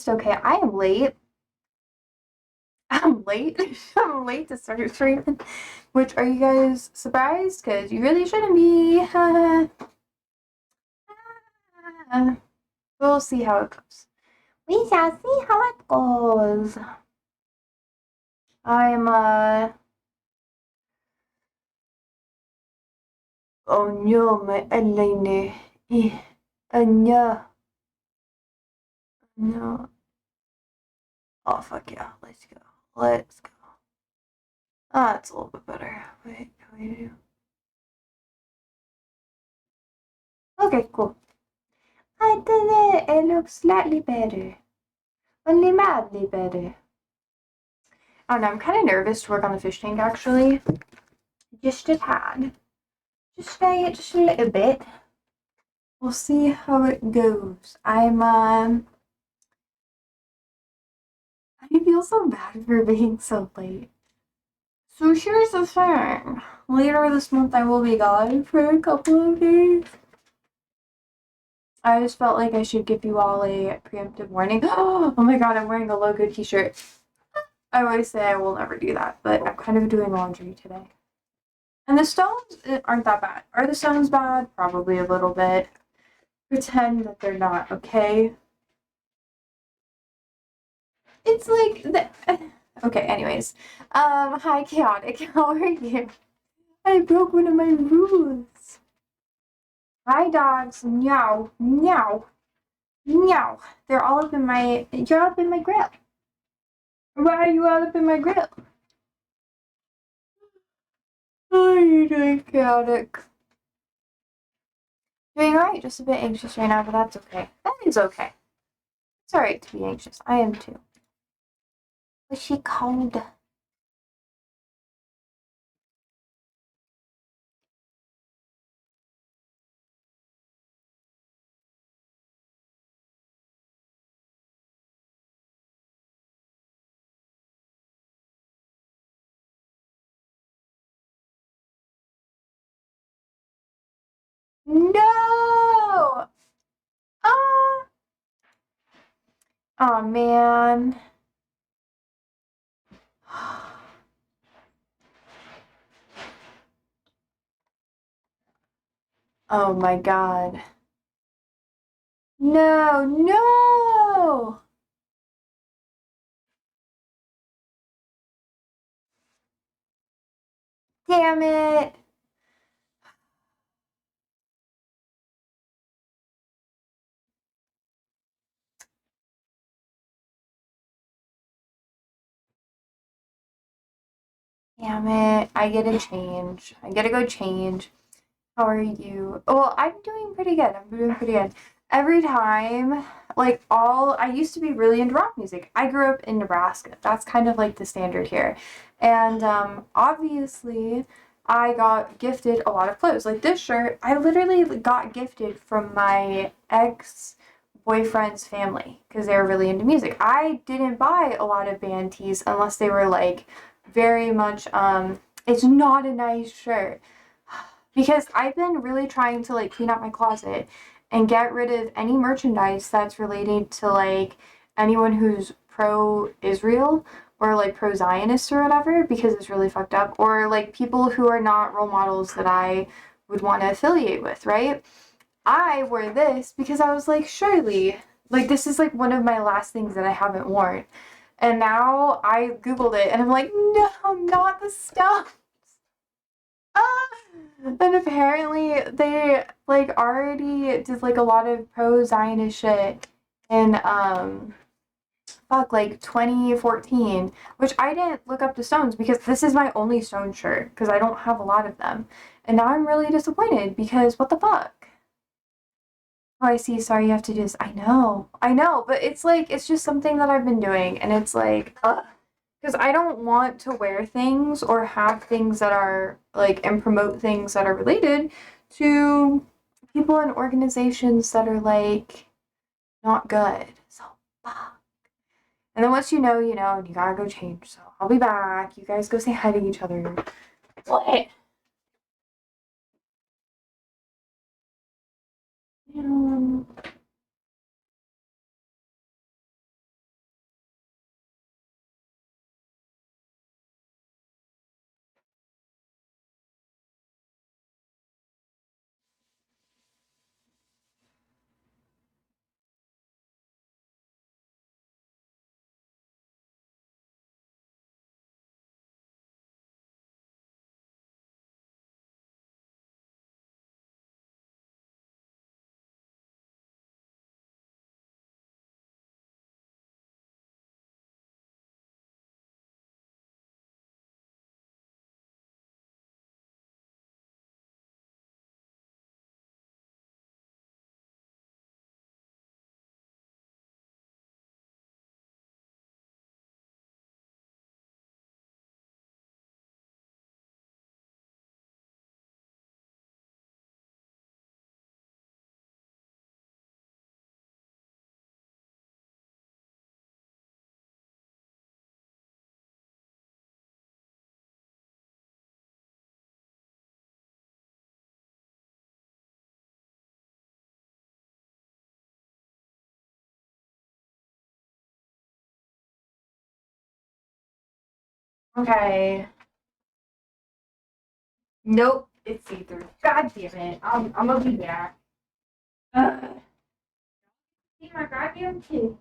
It's okay. I am late. I'm late. I'm late to start streaming. Which, are you guys surprised? Because you really shouldn't be. We'll see how it goes. We shall see how it goes. I'm Oh no, my eyeliner. No. No. Oh fuck yeah. Let's go. Let's go. Ah, it's a little bit better. Wait, how do you do? Okay, cool. I did it. It looks slightly better. Only mildly better. I don't know, I'm kind of nervous to work on the fish tank actually. Just a tad. Just a little bit. We'll see how it goes. I feel so bad for being so late. So here's the thing. Later this month I will be gone for a couple of days. I just felt like I should give you all a preemptive warning. Oh my god, I'm wearing a logo t-shirt. I always say I will never do that, but I'm kind of doing laundry today. And the stones aren't that bad. Are the stones bad? Probably a little bit. Pretend that they're not, okay? It's like the. Okay, anyways. Hi, Chaotic. How are you? I broke one of my rules. Hi, dogs. Meow. Meow. Meow. They're all up in my. You're up in my grill. Why are you all up in my grill? How are you doing, Chaotic? Doing alright, just a bit anxious right now, but that's okay. That is okay. It's alright to be anxious. I am too. Was she cold? No! Oh, oh man. Oh my god. No, no! Damn it! Damn it. I gotta change. I gotta go change. How are you? Well, I'm doing pretty good. I'm doing pretty good. Every time, I used to be really into rock music. I grew up in Nebraska. That's kind of like the standard here. And obviously, I got gifted a lot of clothes. Like this shirt, I literally got gifted from my ex boyfriend's family because they were really into music. I didn't buy a lot of band tees unless they were like very much, it's not a nice shirt because I've been really trying to like clean out my closet and get rid of any merchandise that's related to like anyone who's pro Israel or like pro Zionist or whatever because it's really fucked up, or like people who are not role models that I would want to affiliate with, right? I wore this because I was like, surely, like, this is like one of my last things that I haven't worn. And now I Googled it and I'm like, no, not the stuff. Ah! And apparently they like already did like a lot of pro Zionist shit in like 2014, which I didn't look up the stones because this is my only stone shirt because I don't have a lot of them. And now I'm really disappointed because what the fuck? Oh, I see. Sorry, you have to do this. I know, but it's like, it's just something that I've been doing, and it's like, because I don't want to wear things or have things that are like, and promote things that are related to people and organizations that are like, not good. So, fuck. And then once you know, and you gotta go change. So, I'll be back. You guys go say hi to each other. What? Um, Okay. Nope, it's see-through. God damn it. I'm gonna be back. See my goddamn kid.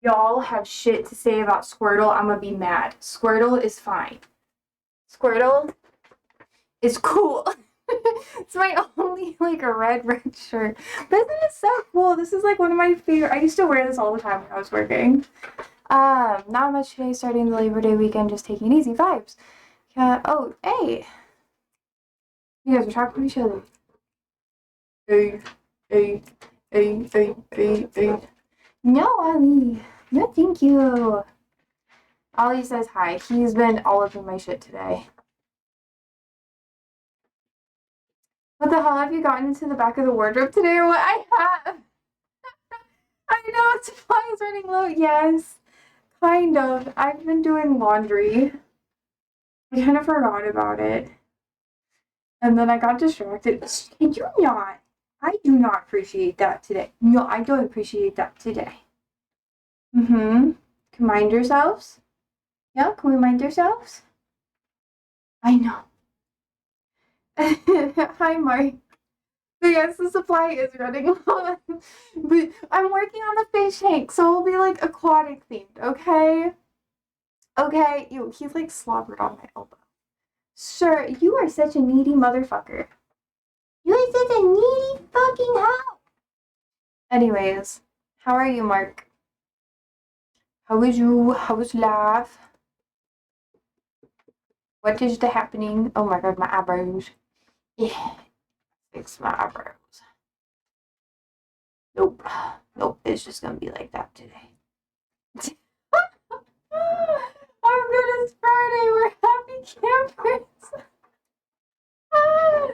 Y'all have shit to say about Squirtle, I'm gonna be mad. Squirtle is fine. Squirtle is cool. It's my only like a red shirt. But isn't it so cool? This is like one of my favorite. I used to wear this all the time when I was working. Not much today. Starting the Labor Day weekend, just taking it easy. Vibes. Oh, hey. You guys are talking to each other. Hey, hey, hey, hey, hey, hey. No, Ollie. No, thank you. Ollie says hi. He's been all up in my shit today. What the hell, have you gotten into the back of the wardrobe today or what? I have. I know, supply is running low. Yes, kind of. I've been doing laundry. I kind of forgot about it. And then I got distracted. Can you not? I do not appreciate that today. No, I don't appreciate that today. Mm-hmm. Can mind yourselves? Yeah, can we mind ourselves? I know. Hi, Mark. So yes, the supply is running low. But I'm working on the fish tank, so it'll be like aquatic themed, okay? Okay, ew, he's like slobbered on my elbow. Sir, you are such a needy motherfucker. You are such a needy fucking hoe. Anyways, how are you, Mark? How is you? How is life? What is the happening? Oh my god, my eyebrows. Yeah, fix my eyebrows. Nope. Nope, it's just gonna be like that today. I'm good, it's Friday. We're happy campers. I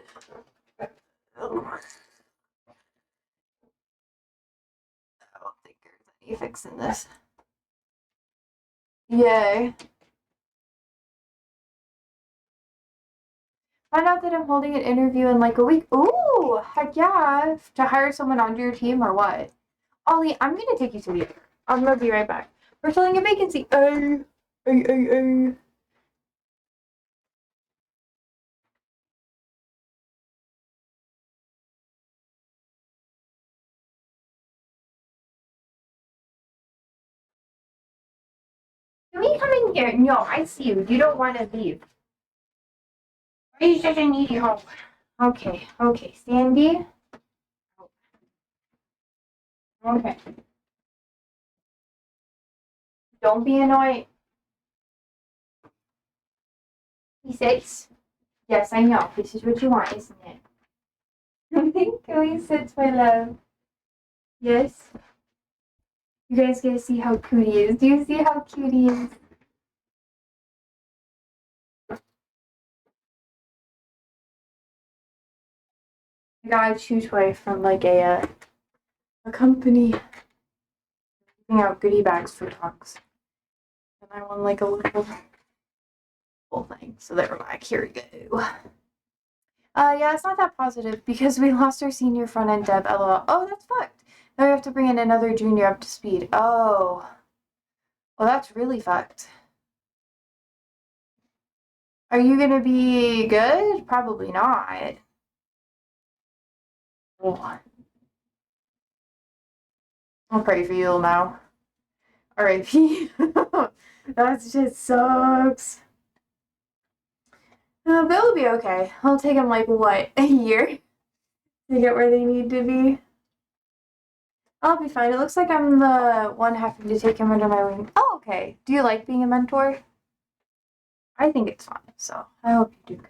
don't think there's any fixing this. Yay. Find out that I'm holding an interview in like a week. Ooh, heck yeah. To hire someone onto your team or what? Ollie, I'm gonna take you to the air. I'm gonna be right back. We're filling a vacancy. Can we come in here? No, I see you. You don't want to leave. Are you such a needy hoe? Okay, okay. Sandy? Okay. Don't be annoyed. P6? Yes, I know. This is what you want, isn't it? Can we sit, my love? Yes? You guys get to see how cute he is. Do you see how cute he is? I got a chew toy from like a company giving out goodie bags for dogs. And I won like a little whole thing. So they were like, here we go. Yeah, it's not that positive because we lost our senior front end dev, lol. Oh, that's fucked. Now we have to bring in another junior up to speed. Oh. Well, that's really fucked. Are you gonna be good? Probably not. Oh, I'll pray for you now. R.I.P. That shit sucks. But it'll be okay. It'll take them like what, a year to get where they need to be. I'll be fine. It looks like I'm the one having to take him under my wing. Oh, okay. Do you like being a mentor? I think it's fun, so I hope you do good.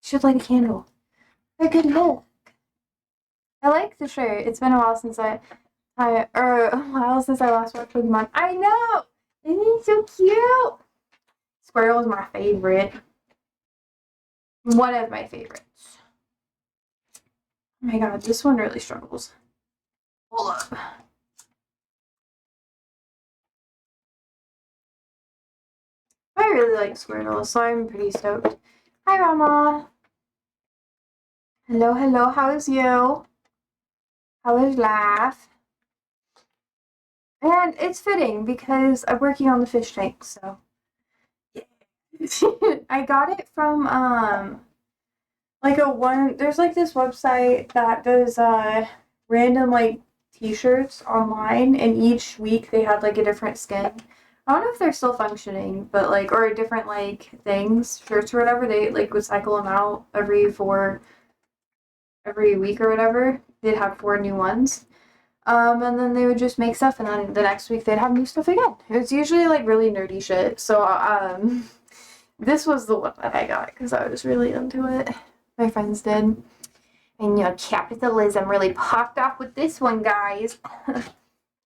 Should light a candle. A good look. I like the shirt. It's been a while since a while since I last watched Pokemon. I know! Isn't it so cute? Squirtle is my favorite. One of my favorites. Oh my god, this one really struggles. Hold up. I really like Squirtle, so I'm pretty stoked. Hi, Mama. Hello, hello. How's you? How is life? And it's fitting because I'm working on the fish tank, so. I got it from, there's like this website that does, random, like, t-shirts online, and each week they had, like, a different skin. I don't know if they're still functioning, but, like, or different, like, things, shirts or whatever, they, like, would cycle them out every week or whatever. They'd have 4 new ones. And then they would just make stuff, and then the next week they'd have new stuff again. It was usually, like, really nerdy shit, so, this was the one that I got, because I was really into it. My friends did. And, you know, capitalism really popped off with this one, guys.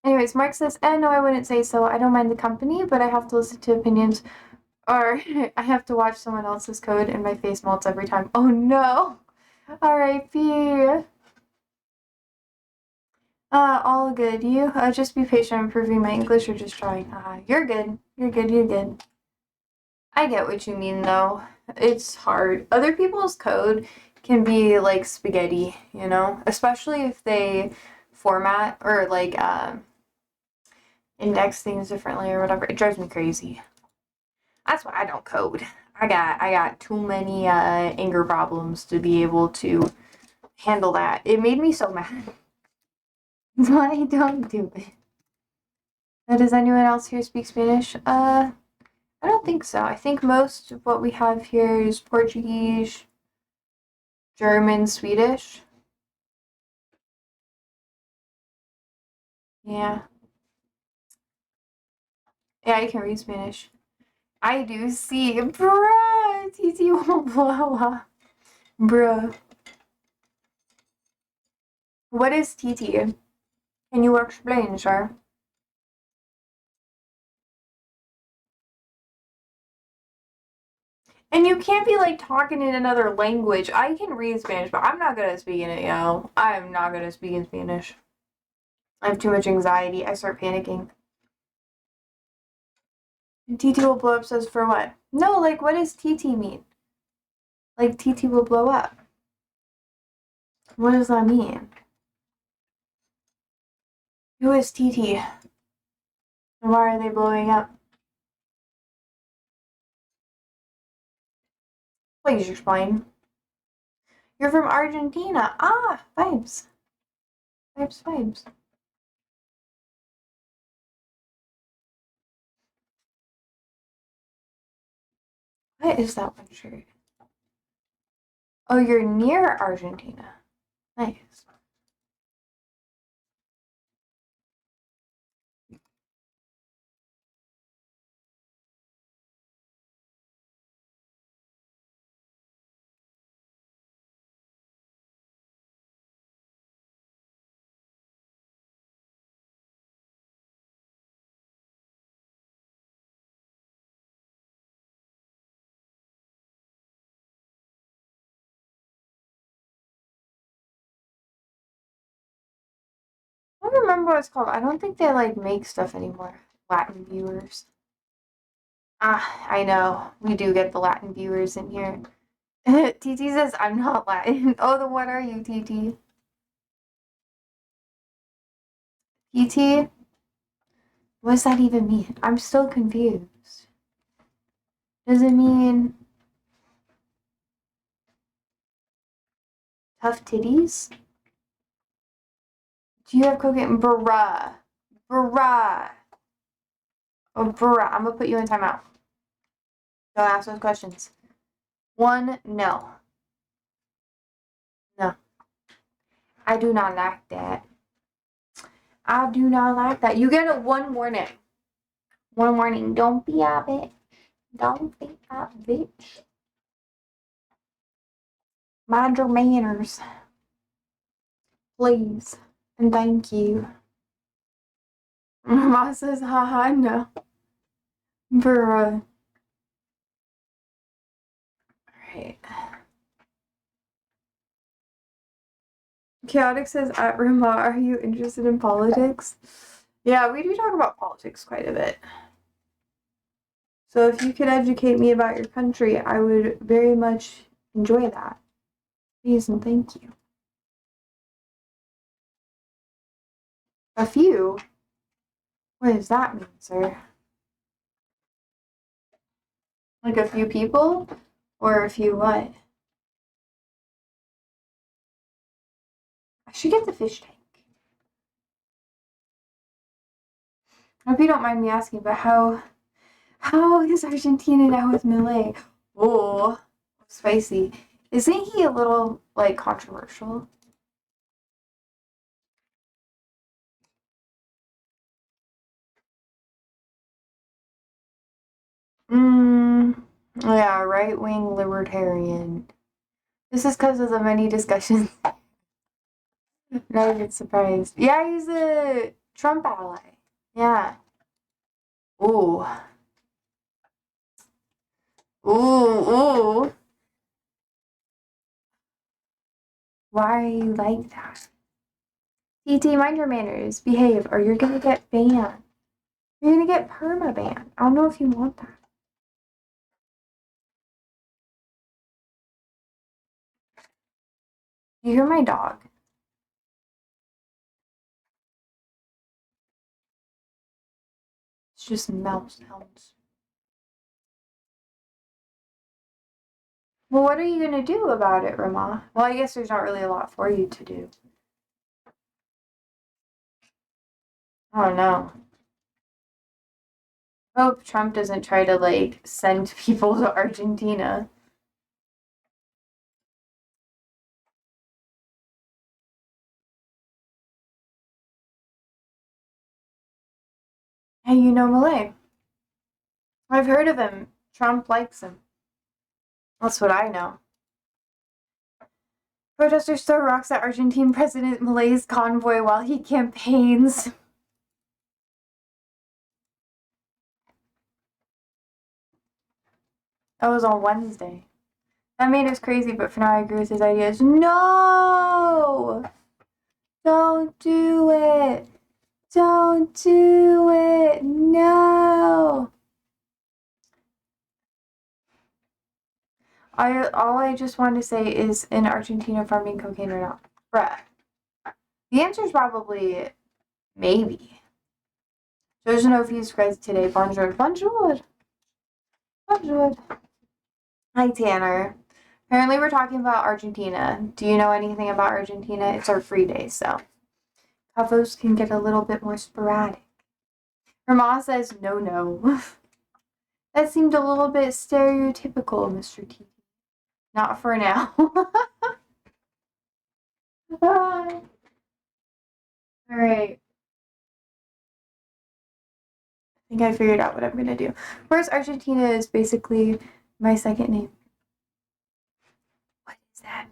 Anyways, Mark says, no, I wouldn't say so. I don't mind the company, but I have to listen to opinions, or I have to watch someone else's code, and my face melts every time. Oh, no! R.I.P. All good. You, just be patient. I'm improving my English or just trying. You're good. You're good. You're good. I get what you mean, though. It's hard. Other people's code can be, like, spaghetti, you know? Especially if they format or, like, index things differently or whatever. It drives me crazy. That's why I don't code. I got too many, anger problems to be able to handle that. It made me so mad. Why don't do it? Does anyone else here speak Spanish? I don't think so. I think most of what we have here is Portuguese, German, Swedish. Yeah. Yeah, I can read Spanish. I do see. Bruh! TT will blow up. Bruh. What is TT? Can you explain, sir? And you can't be, like, talking in another language. I can read Spanish, but I'm not good at speaking it, yo. I'm not good at speaking Spanish. I have too much anxiety. I start panicking. And TT will blow up says for what? No, like, what does TT mean? Like, TT will blow up. What does that mean? Who is TT? And why are they blowing up? Please explain. You're from Argentina. Ah, vibes. Vibes, vibes. What is that one shirt? Oh, you're near Argentina. Nice. I don't remember what it's called. I don't think they, like, make stuff anymore. Latin viewers. I know. We do get the Latin viewers in here. TT says, I'm not Latin. Oh, then what are you, TT? TT? What does that even mean? I'm still confused. Does it mean tough titties? Do you have cocaine? Bruh. Bruh. Oh, bruh. I'm gonna put you in timeout. Don't ask those questions. 1, no. No. I do not like that. I do not like that. You get it one warning. One warning. Don't be a bitch. Don't be a bitch. Mind your manners. Please. And thank you. Ma says, haha, no. Bruh. Alright. Chaotic says, at Rima, are you interested in politics? Yeah, we do talk about politics quite a bit. So if you could educate me about your country, I would very much enjoy that. Please and thank you. A few? What does that mean, sir? Like a few people? Or a few what? I should get the fish tank. I hope you don't mind me asking, but how is Argentina now with Milei? Oh, spicy. Isn't he a little, like, controversial? Yeah, right-wing libertarian. This is because of the many discussions. Not even surprised. Yeah, he's a Trump ally. Yeah. Ooh. Ooh, ooh. Why are you like that? TT, mind your manners. Behave, or you're gonna get banned. You're gonna get perma-banned. I don't know if you want that. You hear my dog? It's just mouse sounds. Well, what are you gonna do about it, Rama? Well, I guess there's not really a lot for you to do. I don't know. I hope Trump doesn't try to, like, send people to Argentina. Hey, you know Malay. I've heard of him. Trump likes him. That's what I know. Protesters throw rocks at Argentine President Milei's convoy while he campaigns. That was on Wednesday. That made us crazy, but for now I agree with his ideas. No! Don't do it! Don't do it! No! All I just wanted to say is, in Argentina farming cocaine or not? Bruh. The answer is probably maybe. There's no views guys today. Bonjour. Bonjour. Bonjour. Hi, Tanner. Apparently we're talking about Argentina. Do you know anything about Argentina? It's our free day, so convos can get a little bit more sporadic. Her mom says, no. That seemed a little bit stereotypical, Mr. T. Not for now. Alright. I think I figured out what I'm gonna do. Whereas Argentina is basically my second name. What does that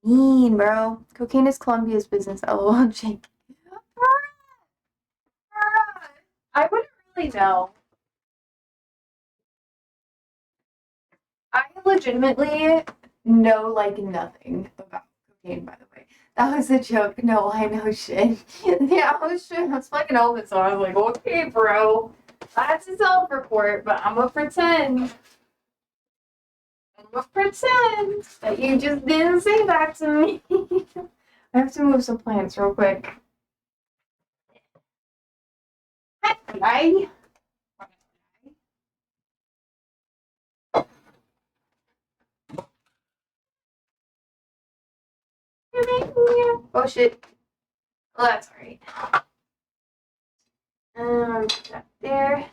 mean, bro? Cocaine is Colombia's business. LOL, Jake. I wouldn't really know. I legitimately know like nothing about cocaine, by the way. That was a joke. No, I know shit. Yeah, I was fucking open, so I was like, okay, bro. That's a self-report, but I'm gonna pretend. That you just didn't say that to me. I have to move some plants real quick. Hi. Oh shit. Well, that's alright. Put that there.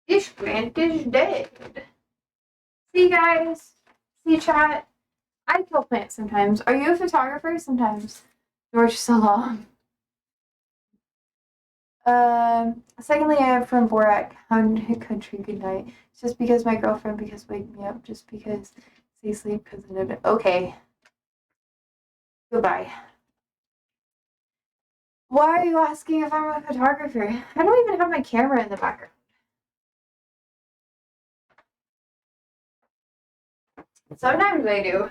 This plant is dead. See, guys? See, chat? I kill plants sometimes. Are you a photographer? Sometimes. George Salam. Secondly, I have from Borat, country good night. It's just because my girlfriend, because wake me up, just because say sleep, because I know. Okay. Goodbye. Why are you asking if I'm a photographer? I don't even have my camera in the background. Sometimes I do.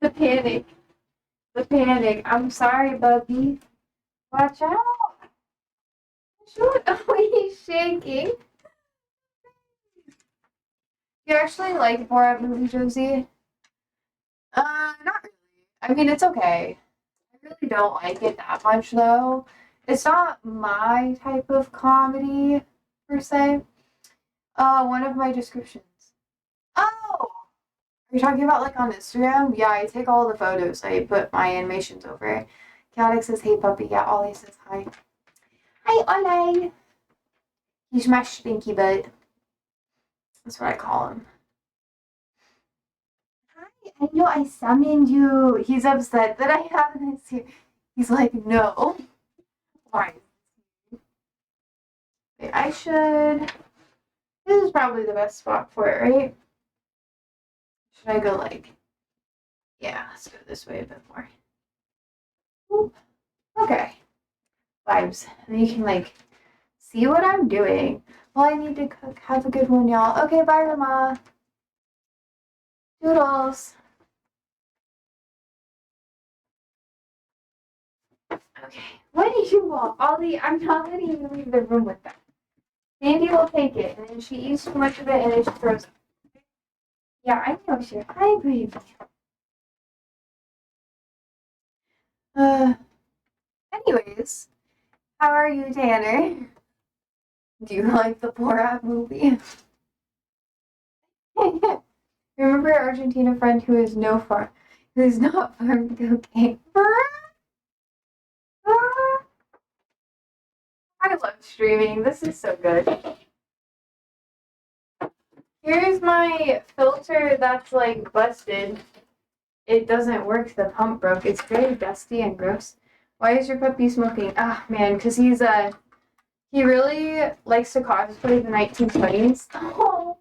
The panic. The panic. I'm sorry, Bubby. Watch out. Oh, he's shaking. You actually like Borat movie, Josie? Not really. I mean, it's okay. I really don't like it that much, though. It's not my type of comedy, per se. One of my descriptions. Oh! Are you talking about, like, on Instagram? Yeah, I take all the photos. I put my animations over it. Chaotic says, hey, puppy. Yeah, Ollie says, hi. Hi, Ollie! He's my stinky butt. That's what I call him. Hi, I know I summoned you. He's upset that I haven't here. He's like, no. Why? Okay, I should. This is probably the best spot for it, right? Should I go like. Yeah, let's go this way a bit more. Oop. Okay. Vibes. And then you can like see what I'm doing. Well, I need to cook. Have a good one, y'all. Okay, bye, Rama. Doodles. Okay. What do you want? Ollie, I'm not letting you leave the room with that. Sandy will take it, and then she eats too much of it, and then she throws it. Yeah, I know, sure. Hi, baby. Uh, anyways, how are you, Tanner? Do you like the Borat movie? Remember our Argentina friend who is not farm cocaine? I love streaming. This is so good. Here's my filter that's like busted. It doesn't work. The pump broke. It's very dusty and gross. Why is your puppy smoking? Ah, man, because he really likes to cosplay the 1920s. Oh,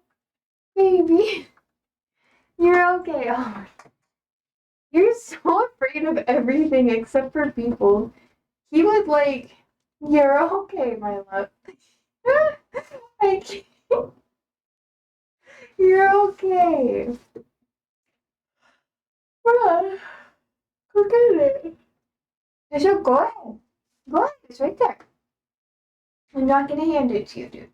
baby. You're okay. Oh, you're so afraid of everything except for people. He would like, you're okay, my love. I can't. You're okay. Bruh, go get it. Just go ahead. Go ahead. It's right there. I'm not gonna hand it to you, dude.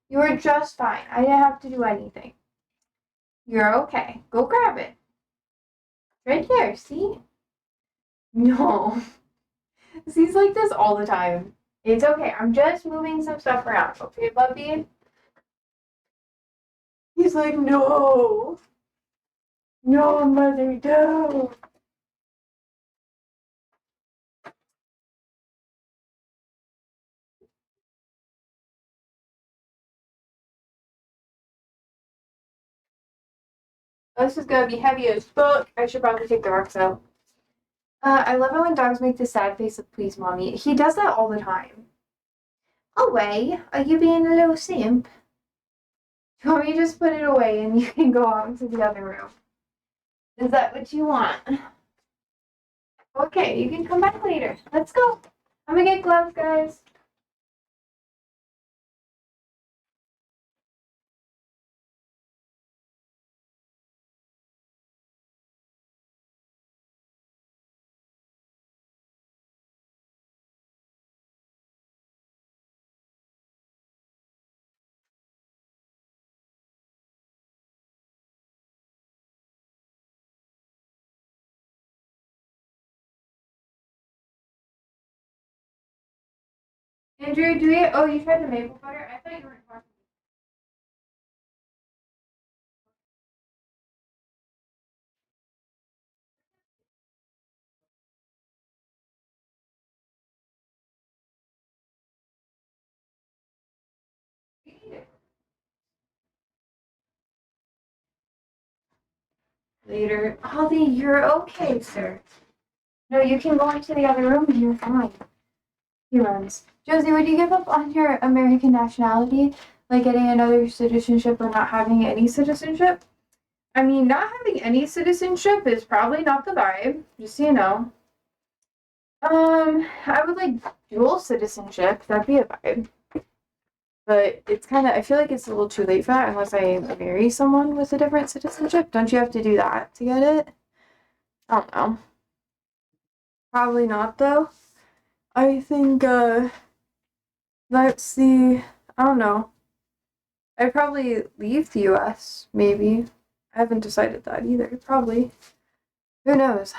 You were just fine. I didn't have to do anything. You're okay. Go grab it. Right there, see? No. He's like this all the time. It's okay. I'm just moving some stuff around. Okay, puppy? He's like, no. No, mother, no. This is gonna be heavy as fuck. I should probably take the rocks out. I love it when dogs make the sad face of please, mommy. He does that all the time. Away? Are you being a little simp? Do you want me to just put it away and you can go out into the other room? Is that what you want? Okay, you can come back later. Let's go. I'm gonna get gloves, guys. Andrew, oh, you tried the maple butter? I thought you weren't talking. Later. Holly, you're okay, sir. No, you can go into the other room and you're fine. He runs. Josie, would you give up on your American nationality? Like getting another citizenship or not having any citizenship? I mean, not having any citizenship is probably not the vibe, just so you know. I would like dual citizenship. That'd be a vibe. But it's kind of, I feel like it's a little too late for that unless I marry someone with a different citizenship. Don't you have to do that to get it? I don't know. Probably not, though. I think, that's the, I don't know. I'd probably leave the US, maybe. I haven't decided that either. Probably. Who knows?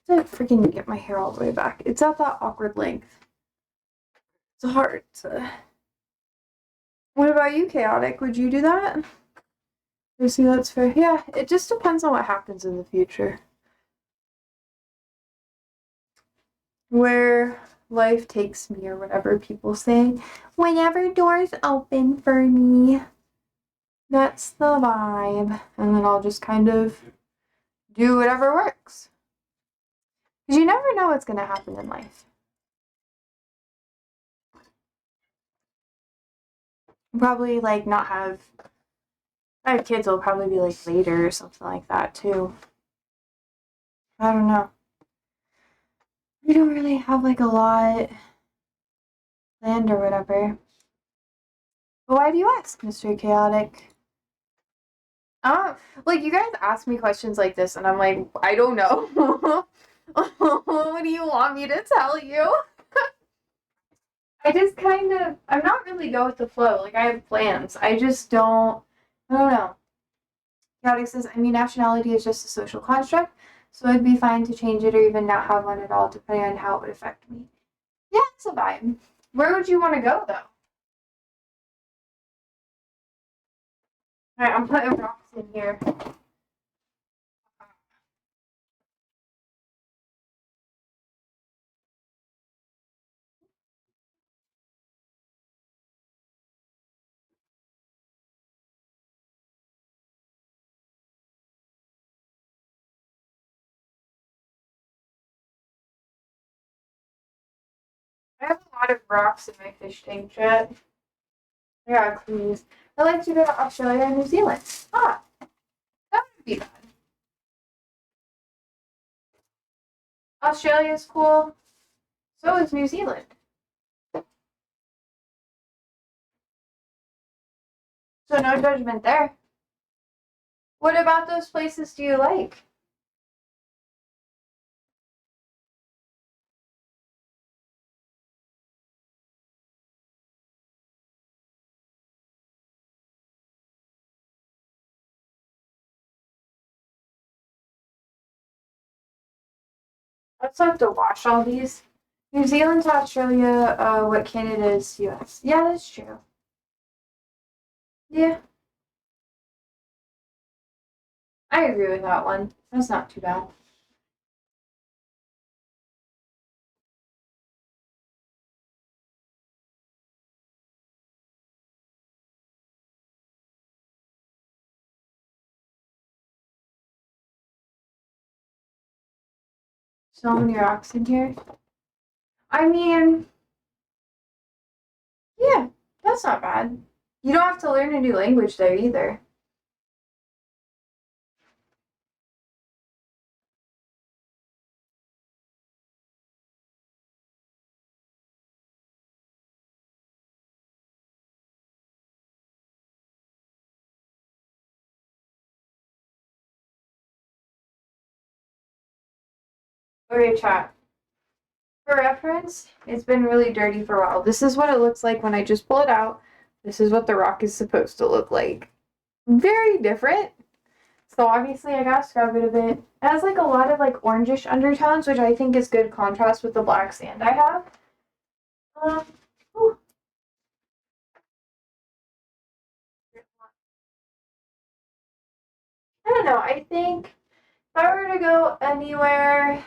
I have to freaking get my hair all the way back. It's at that awkward length. It's hard to. What about you, Chaotic? Would you do that? You see, that's fair. Yeah, it just depends on what happens in the future. Where life takes me, or whatever people say. Whenever doors open for me. That's the vibe. And then I'll just kind of do whatever works. Because you never know what's going to happen in life. Probably, like, not have. I have kids, will probably be, like, later or something like that, too. I don't know. We don't really have, like, a lot planned or whatever. But why do you ask, Mr. Chaotic? Like, you guys ask me questions like this, and I'm like, I don't know. What do you want me to tell you? I just kind of, I'm not really go with the flow. Like, I have plans. I just don't, I don't know. Chaotic says, I mean, nationality is just a social construct, so it'd be fine to change it or even not have one at all, depending on how it would affect me. Yeah, it's a vibe. Where would you want to go, though? Alright, I'm putting rocks in here. I have a lot of rocks in my fish tank, Chat. Yeah, please. I'd like to go to Australia and New Zealand. Ah, that would be fun. Australia's cool. So is New Zealand. So no judgment there. What about those places do you like? Let's have to wash all these. New Zealand's Australia, what Canada is US. Yeah, that's true. Yeah. I agree with that one. That's not too bad. So many rocks in here. I mean, yeah, that's not bad. You don't have to learn a new language there either. Okay, chat. For reference, it's been really dirty for a while. This is what it looks like when I just pull it out. This is what the rock is supposed to look like. Very different. So obviously I gotta scrub it a bit. It has like a lot of like orangish undertones, which I think is good contrast with the black sand I have. Whew. I don't know. I think if I were to go anywhere,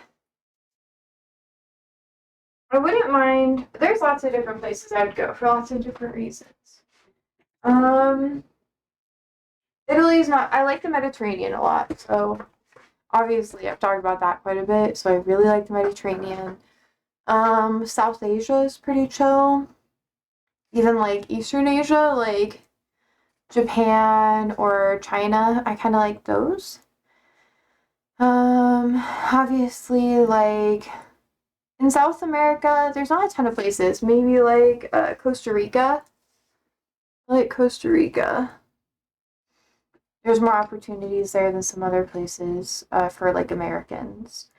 I wouldn't mind. There's lots of different places I would go for lots of different reasons. Um, Italy's not. I like the Mediterranean a lot, so obviously I've talked about that quite a bit. So I really like the Mediterranean. South Asia is pretty chill. Even like Eastern Asia, like Japan or China, I kind of like those. Obviously, like in South America, there's not a ton of places. Maybe like Costa Rica. I like Costa Rica. There's more opportunities there than some other places for like Americans.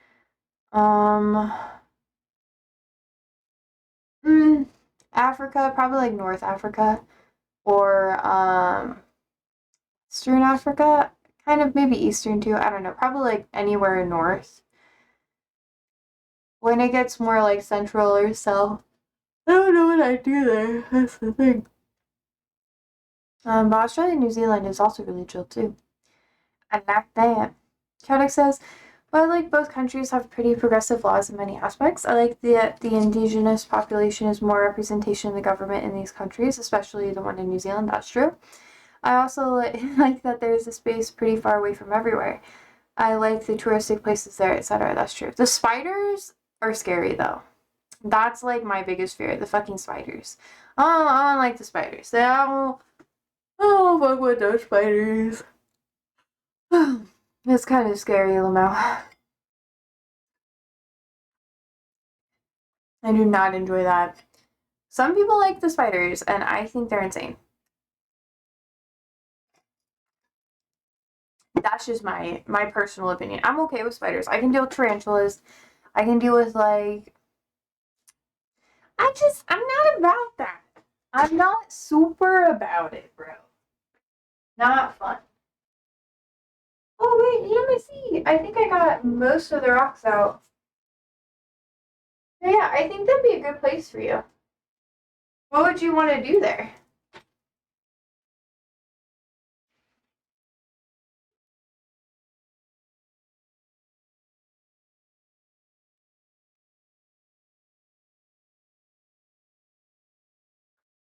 Um, mm, Africa, probably like North Africa or Eastern Africa, kind of maybe Eastern too. I don't know, probably like anywhere in North. When it gets more like Central or South, I don't know what I do there. That's the thing. But Australia and New Zealand is also really chill too. I like that. Chaddock says, "But like both countries have pretty progressive laws in many aspects. I like the indigenous population is more representation in the government in these countries, especially the one in New Zealand. That's true. I also like that there's a space pretty far away from everywhere. I like the touristic places there, etc. That's true. The spiders are scary though. That's like my biggest fear. The fucking spiders. Oh, I don't like the spiders. They don't. Oh, fuck with those spiders. It's kind of scary, Lamau. I do not enjoy that. Some people like the spiders, and I think they're insane. That's just my personal opinion. I'm okay with spiders. I can deal with tarantulas. I can deal with like I'm not about that. I'm not super about it, bro. Not fun. Oh wait, let me see. I think I got most of the rocks out. So yeah, I think that'd be a good place for you. What would you want to do there?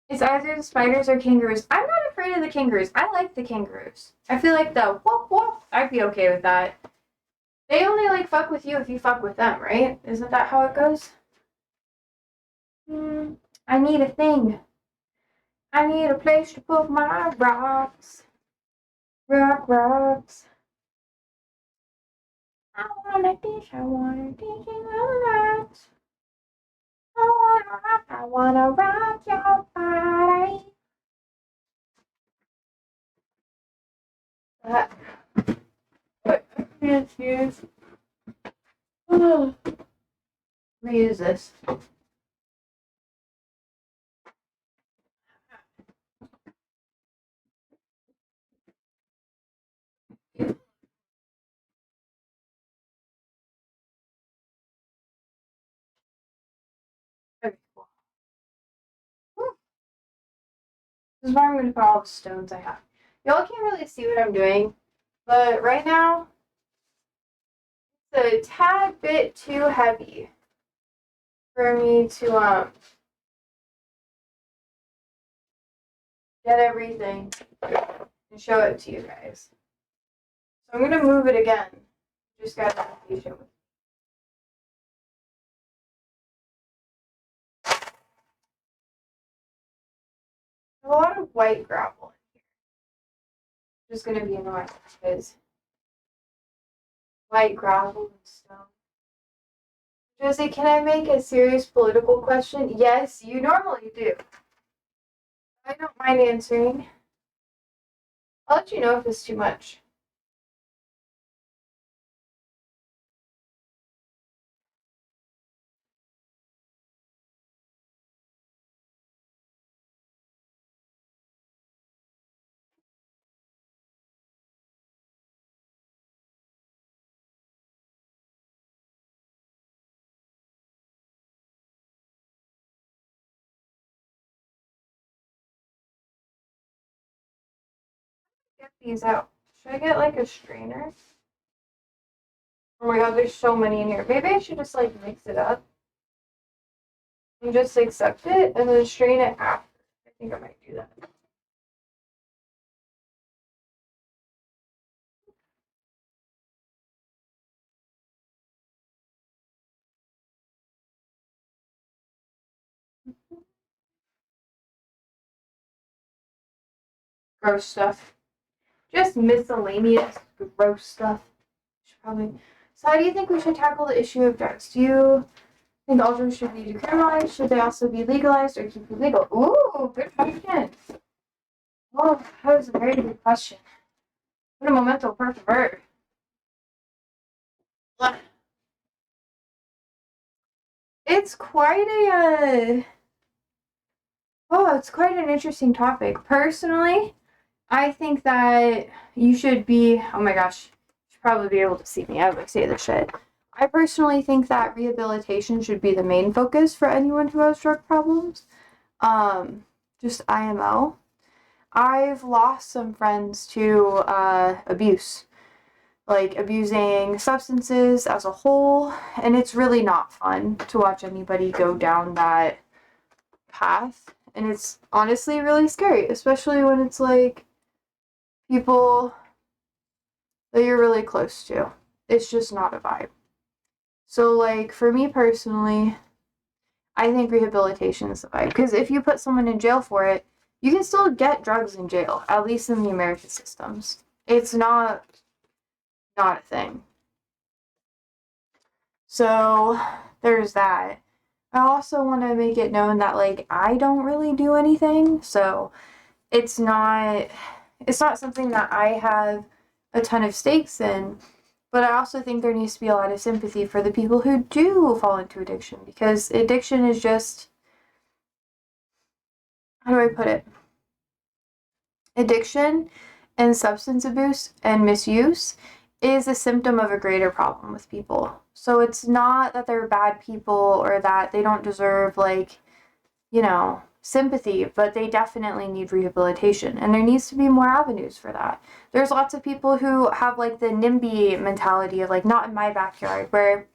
It's either the spiders or kangaroos. I'm not afraid of the kangaroos. I like the kangaroos. I feel like the whoop whoop. I'd be okay with that. They only like fuck with you if you fuck with them, right? Isn't that how it goes? I need a thing. I need a place to put my rocks. Rocks. I want a dish. I want a dish in the rocks. I wanna rock your body. Yes. Reuse this. Okay, cool. This is where I'm gonna put all the stones I have. Y'all can't really see what I'm doing, but right now it's a tad bit too heavy for me to get everything and show it to you guys. So I'm gonna move it again. Just gotta be patient with me. There's a lot of white gravel in here. Just gonna be annoying because white gravel and stone. Josie, can I make a serious political question? Yes, you normally do. I don't mind answering. I'll let you know if it's too much. get these out. Should I get like a strainer? Oh my god, there's so many in here. Maybe I should just like mix it up and just accept it and then strain it after. I think I might do that. Gross stuff. Just miscellaneous gross stuff. Should probably. So how do you think we should tackle the issue of drugs? Do you think all drugs should be decriminalized? Should they also be legalized or keep illegal? Ooh, good question. Well, that was a very good question. What a memento per bird. It's quite it's quite an interesting topic. Personally, I think that you should be, oh my gosh, you should probably be able to see me. I would say this shit. I personally think that rehabilitation should be the main focus for anyone who has drug problems. Just IMO. I've lost some friends to abuse, like abusing substances as a whole, and it's really not fun to watch anybody go down that path. And it's honestly really scary, especially when it's like people that you're really close to. It's just not a vibe. So, like, for me personally, I think rehabilitation is the vibe. Because if you put someone in jail for it, you can still get drugs in jail, at least in the American systems. It's not a thing. So, there's that. I also want to make it known that, like, I don't really do anything, so it's not something that I have a ton of stakes in, but I also think there needs to be a lot of sympathy for the people who do fall into addiction, because addiction is just, how do I put it? Addiction and substance abuse and misuse is a symptom of a greater problem with people. So it's not that they're bad people or that they don't deserve, like, sympathy, but they definitely need rehabilitation, and there needs to be more avenues for that. There's lots of people who have like the NIMBY mentality of like not in my backyard, where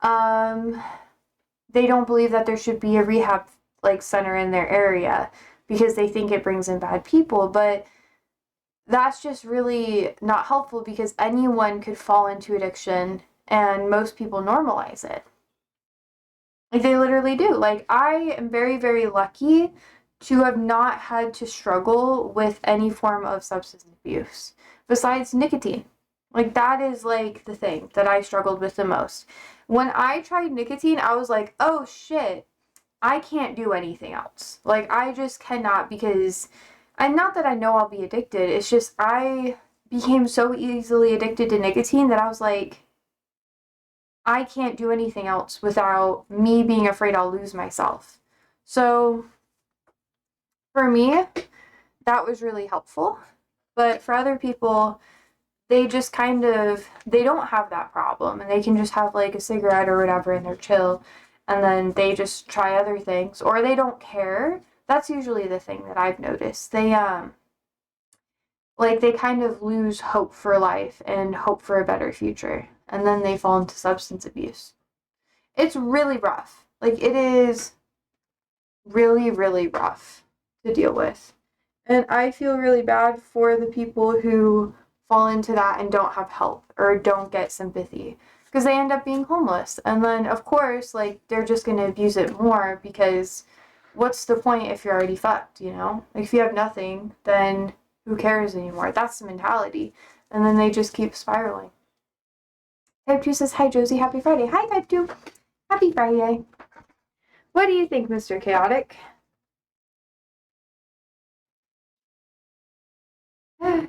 they don't believe that there should be a rehab like center in their area because they think it brings in bad people, but that's just really not helpful because anyone could fall into addiction and most people normalize it. Like, they literally do. Like, I am very, very lucky to have not had to struggle with any form of substance abuse besides nicotine. Like, that is, like, the thing that I struggled with the most. When I tried nicotine, I was like, oh, shit, I can't do anything else. Like, I just cannot because, and not that I know I'll be addicted, it's just I became so easily addicted to nicotine that I was like, I can't do anything else without me being afraid I'll lose myself. So for me, that was really helpful. But for other people, they just they don't have that problem and they can just have like a cigarette or whatever and they're chill and then they just try other things or they don't care. That's usually the thing that I've noticed. They like they kind of lose hope for life and hope for a better future and then they fall into substance abuse. It's really rough. Like, it is really, really rough to deal with. And I feel really bad for the people who fall into that and don't have help or don't get sympathy because they end up being homeless. And then, of course, like, they're just going to abuse it more because what's the point if you're already fucked, Like, if you have nothing, then who cares anymore? That's the mentality. And then they just keep spiraling. Type 2 says, hi, Josie. Happy Friday. Hi, Type 2. Happy Friday. What do you think, Mr. Chaotic? Oh,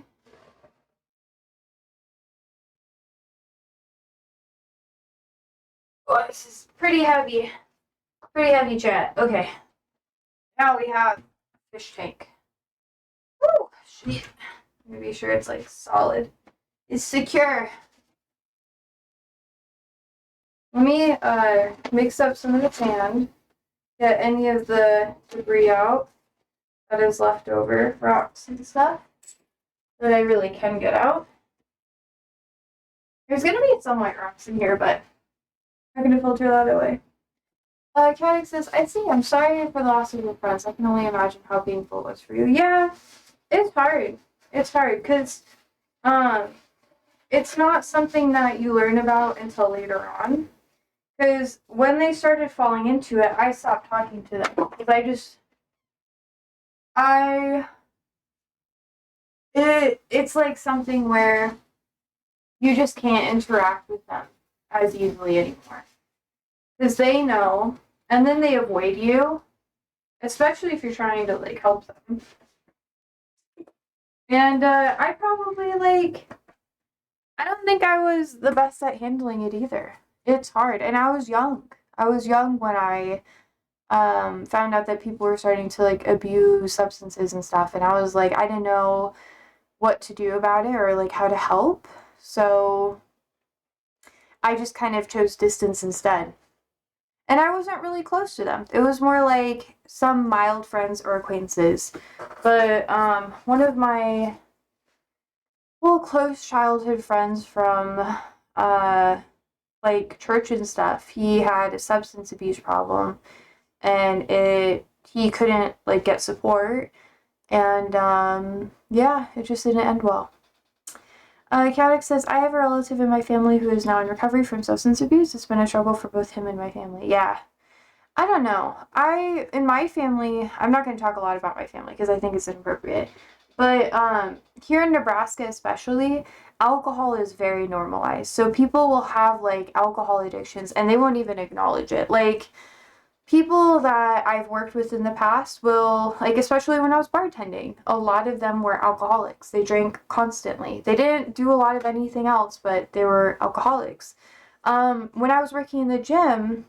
this is pretty heavy. Pretty heavy chat. Okay. Now we have fish tank. Woo! Shit. I'm gonna be sure it's like solid. It's secure. Let me mix up some of the sand. Get any of the debris out that is left over, rocks and stuff. that I really can get out. There's gonna be some white rocks in here, but I'm gonna filter that away. Chaddick says, I see, I'm sorry for the loss of your friends. I can only imagine how painful it was for you. Yeah, it's hard. It's hard, because it's not something that you learn about until later on. Because when they started falling into it, I stopped talking to them. Because it's like something where you just can't interact with them as easily anymore. Because they know, and then they avoid you, especially if you're trying to, like, help them. And, I probably, like, I don't think I was the best at handling it either. It's hard, and I was young. I was young when I, found out that people were starting to, like, abuse substances and stuff, and I was like, I didn't know what to do about it or, like, how to help, so I just kind of chose distance instead. And I wasn't really close to them. It was more like some mild friends or acquaintances. But one of my close childhood friends from like church and stuff, he had a substance abuse problem, and he couldn't like get support, and yeah, it just didn't end well. Caddick says, I have a relative in my family who is now in recovery from substance abuse. It's been a struggle for both him and my family. Yeah. I don't know. In my family, I'm not going to talk a lot about my family because I think it's inappropriate. But here in Nebraska especially, alcohol is very normalized. So people will have like alcohol addictions and they won't even acknowledge it. Like, people that I've worked with in the past will, like, especially when I was bartending, a lot of them were alcoholics. They drank constantly. They didn't do a lot of anything else, but they were alcoholics. When I was working in the gym,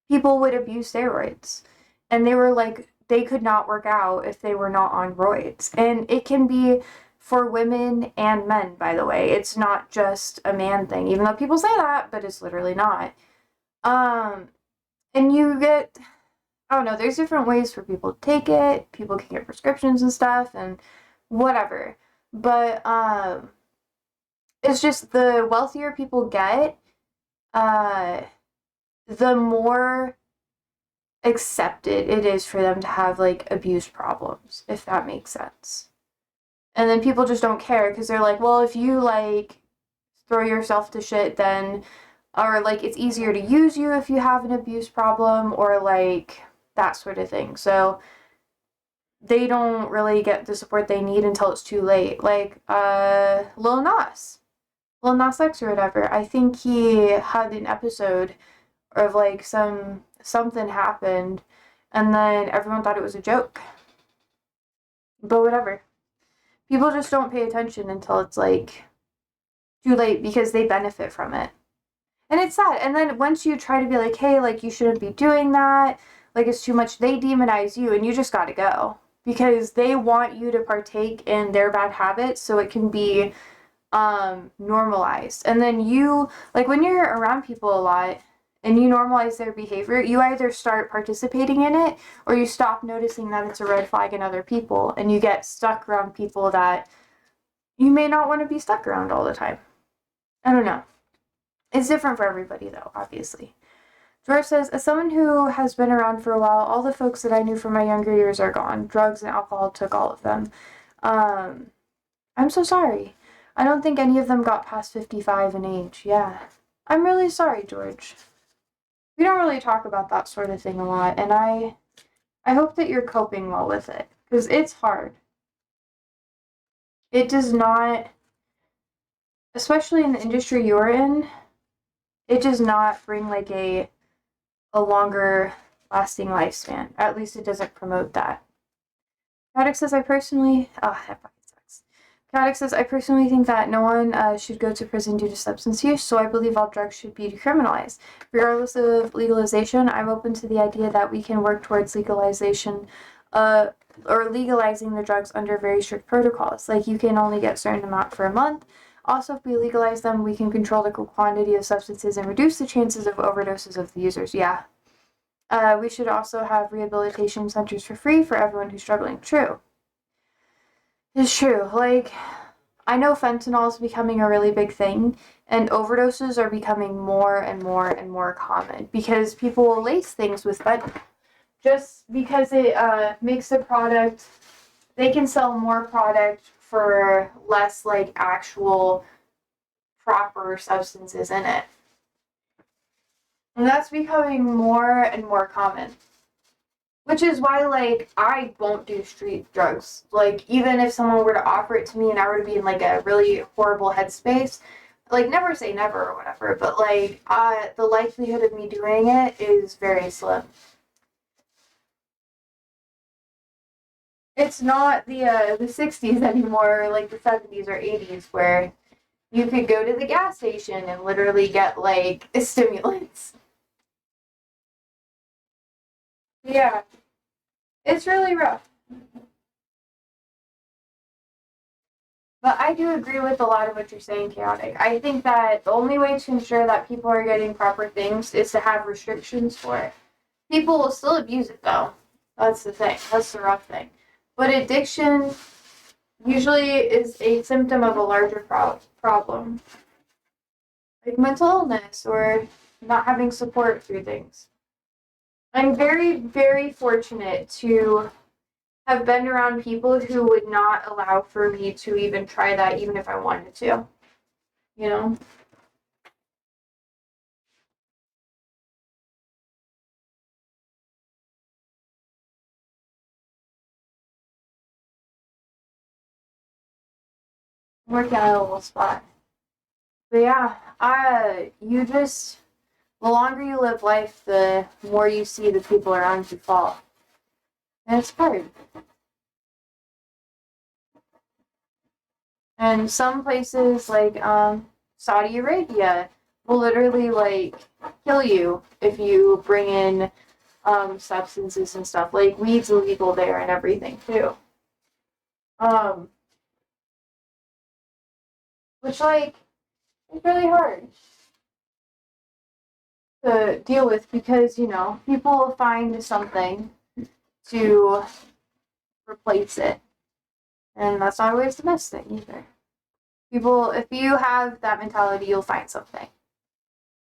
people would abuse steroids. And they were like, they could not work out if they were not on roids. And it can be for women and men, by the way. It's not just a man thing, even though people say that, but it's literally not. And you get, I don't know, there's different ways for people to take it. People can get prescriptions and stuff and whatever. But it's just the wealthier people get, the more accepted it is for them to have like abuse problems, if that makes sense. And then people just don't care because they're like, well, if you like throw yourself to shit, then, or like it's easier to use you if you have an abuse problem, or like that sort of thing. So they don't really get the support they need until it's too late. Like Lil Nas X or whatever. I think he had an episode of like something happened, and then everyone thought it was a joke. But whatever. People just don't pay attention until it's like too late because they benefit from it. And it's sad. And then once you try to be like, hey, like, you shouldn't be doing that, like, it's too much, they demonize you, and you just gotta go. Because they want you to partake in their bad habits so it can be normalized. And then you, like, when you're around people a lot and you normalize their behavior, you either start participating in it or you stop noticing that it's a red flag in other people, and you get stuck around people that you may not want to be stuck around all the time. I don't know. It's different for everybody, though, obviously. George says, as someone who has been around for a while, all the folks that I knew from my younger years are gone. Drugs and alcohol took all of them. I'm so sorry. I don't think any of them got past 55 in age. Yeah. I'm really sorry, George. We don't really talk about that sort of thing a lot, and I hope that you're coping well with it, because it's hard. It does not, especially in the industry you're in, it does not bring like a longer lasting lifespan. At least it doesn't promote that. Caddick says, I personally think that no one should go to prison due to substance use, so I believe all drugs should be decriminalized. Regardless of legalization, I'm open to the idea that we can work towards legalization or legalizing the drugs under very strict protocols. Like, you can only get a certain amount for a month. Also, if we legalize them, we can control the quantity of substances and reduce the chances of overdoses of the users. Yeah. We should also have rehabilitation centers for free for everyone who's struggling. True. It's true. Like, I know fentanyl is becoming a really big thing, and overdoses are becoming more and more and more common because people will lace things with fentanyl just because it makes the product. They can sell more product for less like actual proper substances in it, and that's becoming more and more common. Which is why, like, I won't do street drugs. Like, even if someone were to offer it to me and I were to be in, like, a really horrible headspace, like, never say never or whatever, but, like, the likelihood of me doing it is very slim. It's not the 60s anymore, or, like, the 70s or 80s, where you could go to the gas station and literally get, like, stimulants. Yeah, it's really rough. But I do agree with a lot of what you're saying, Chaotic. I think that the only way to ensure that people are getting proper things is to have restrictions for it. People will still abuse it, though. That's the thing. That's the rough thing. But addiction usually is a symptom of a larger problem, like mental illness or not having support through things. I'm very, very fortunate to have been around people who would not allow for me to even try that, even if I wanted to. You know? Working on a little spot. But yeah, you just, the longer you live life, the more you see the people around you fall. And it's hard. And some places like Saudi Arabia will literally like kill you if you bring in substances and stuff. Like weed's illegal there and everything too. Um, which like it's really hard to deal with because people will find something to replace it, and that's not always the best thing either. People, if you have that mentality, you'll find something.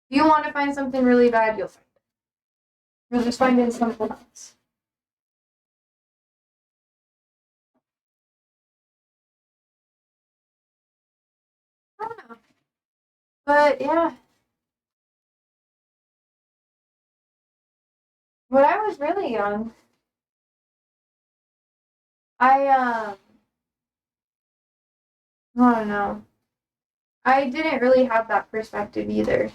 If you want to find something really bad, you'll find it. You'll just find it in something else. I don't know. But yeah, when I was really young, I I don't know. I didn't really have that perspective either.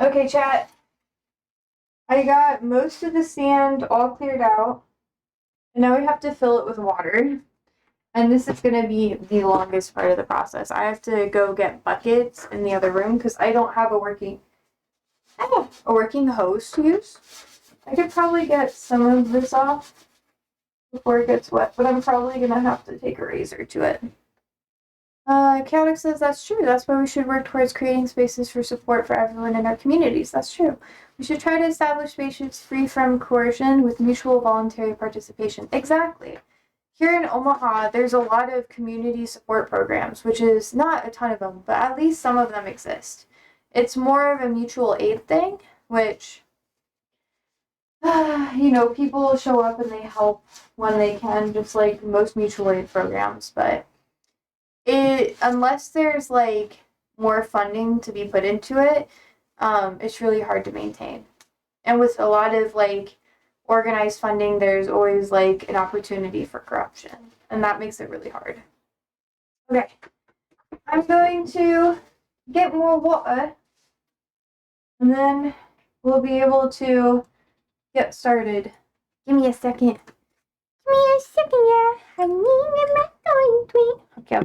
Okay, chat. I got most of the sand all cleared out, and now we have to fill it with water. And this is going to be the longest part of the process. I have to go get buckets in the other room because I don't have a working hose to use. I could probably get some of this off before it gets wet, but I'm probably going to have to take a razor to it. Chaotic says that's true. That's why we should work towards creating spaces for support for everyone in our communities. That's true. We should try to establish spaces free from coercion with mutual voluntary participation. Exactly. Here in Omaha, there's a lot of community support programs, which is not a ton of them, but at least some of them exist. It's more of a mutual aid thing, which, people show up and they help when they can, just like most mutual aid programs, but unless there's like more funding to be put into it, it's really hard to maintain. And with a lot of like organized funding, there's always like an opportunity for corruption, and that makes it really hard. Okay, I'm going to get more water, and then we'll be able to get started. Give me a second. Give me a second, yeah. I need my tweet. Okay.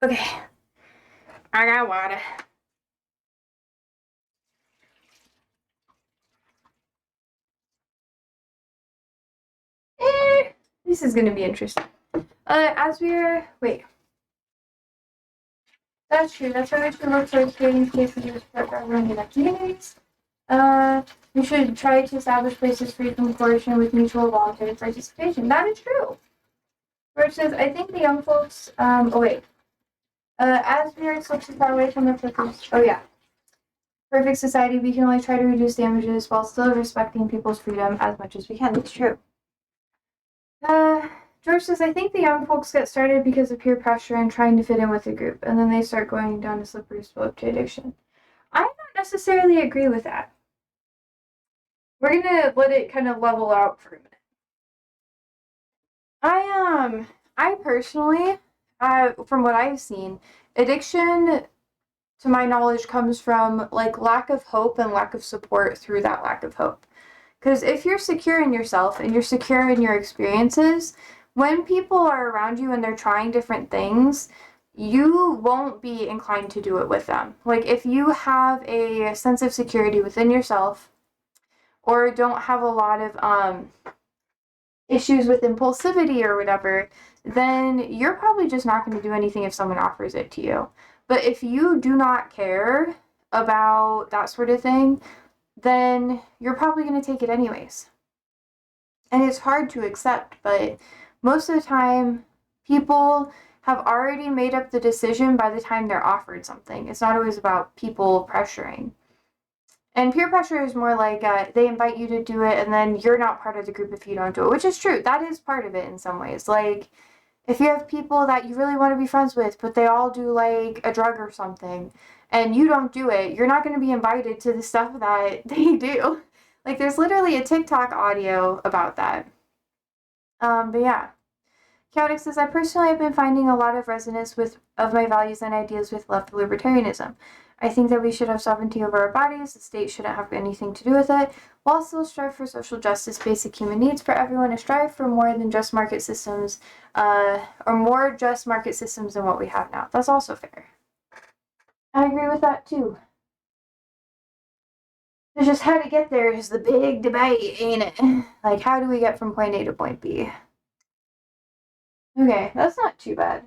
Okay. I got water. This is gonna be interesting. As we're wait. That's true. That's why we should look for creating spaces to support everyone in the communities. We should try to establish places free from coercion with mutual voluntary participation. That is true. George says, I think the young folks, oh wait. As we are so far away from the perfect, oh yeah. Perfect society, we can only try to reduce damages while still respecting people's freedom as much as we can. That's true. George says, I think the young folks get started because of peer pressure and trying to fit in with the group, and then they start going down a slippery slope to addiction. I don't necessarily agree with that. We're gonna let it kind of level out for a minute. I personally, from what I've seen, addiction, to my knowledge, comes from like lack of hope and lack of support through that lack of hope. Because if you're secure in yourself and you're secure in your experiences, when people are around you and they're trying different things, you won't be inclined to do it with them. Like if you have a sense of security within yourself or don't have a lot of issues with impulsivity or whatever, then you're probably just not going to do anything if someone offers it to you. But if you do not care about that sort of thing, then you're probably going to take it anyways. And it's hard to accept, but most of the time, people have already made up the decision by the time they're offered something. It's not always about people pressuring. And peer pressure is more like they invite you to do it and then you're not part of the group if you don't do it, which is true. That is part of it in some ways. Like, if you have people that you really want to be friends with, but they all do like a drug or something, and you don't do it, you're not going to be invited to the stuff that they do. Like, there's literally a TikTok audio about that. But yeah. Chaotic says, I personally have been finding a lot of resonance of my values and ideas with left libertarianism. I think that we should have sovereignty over our bodies, the state shouldn't have anything to do with it, while still strive for social justice, basic human needs for everyone, and strive for more than just market systems, or more just market systems than what we have now. That's also fair. I agree with that too. It's just how to get there is the big debate, ain't it? Like, how do we get from point A to point B? Okay, that's not too bad.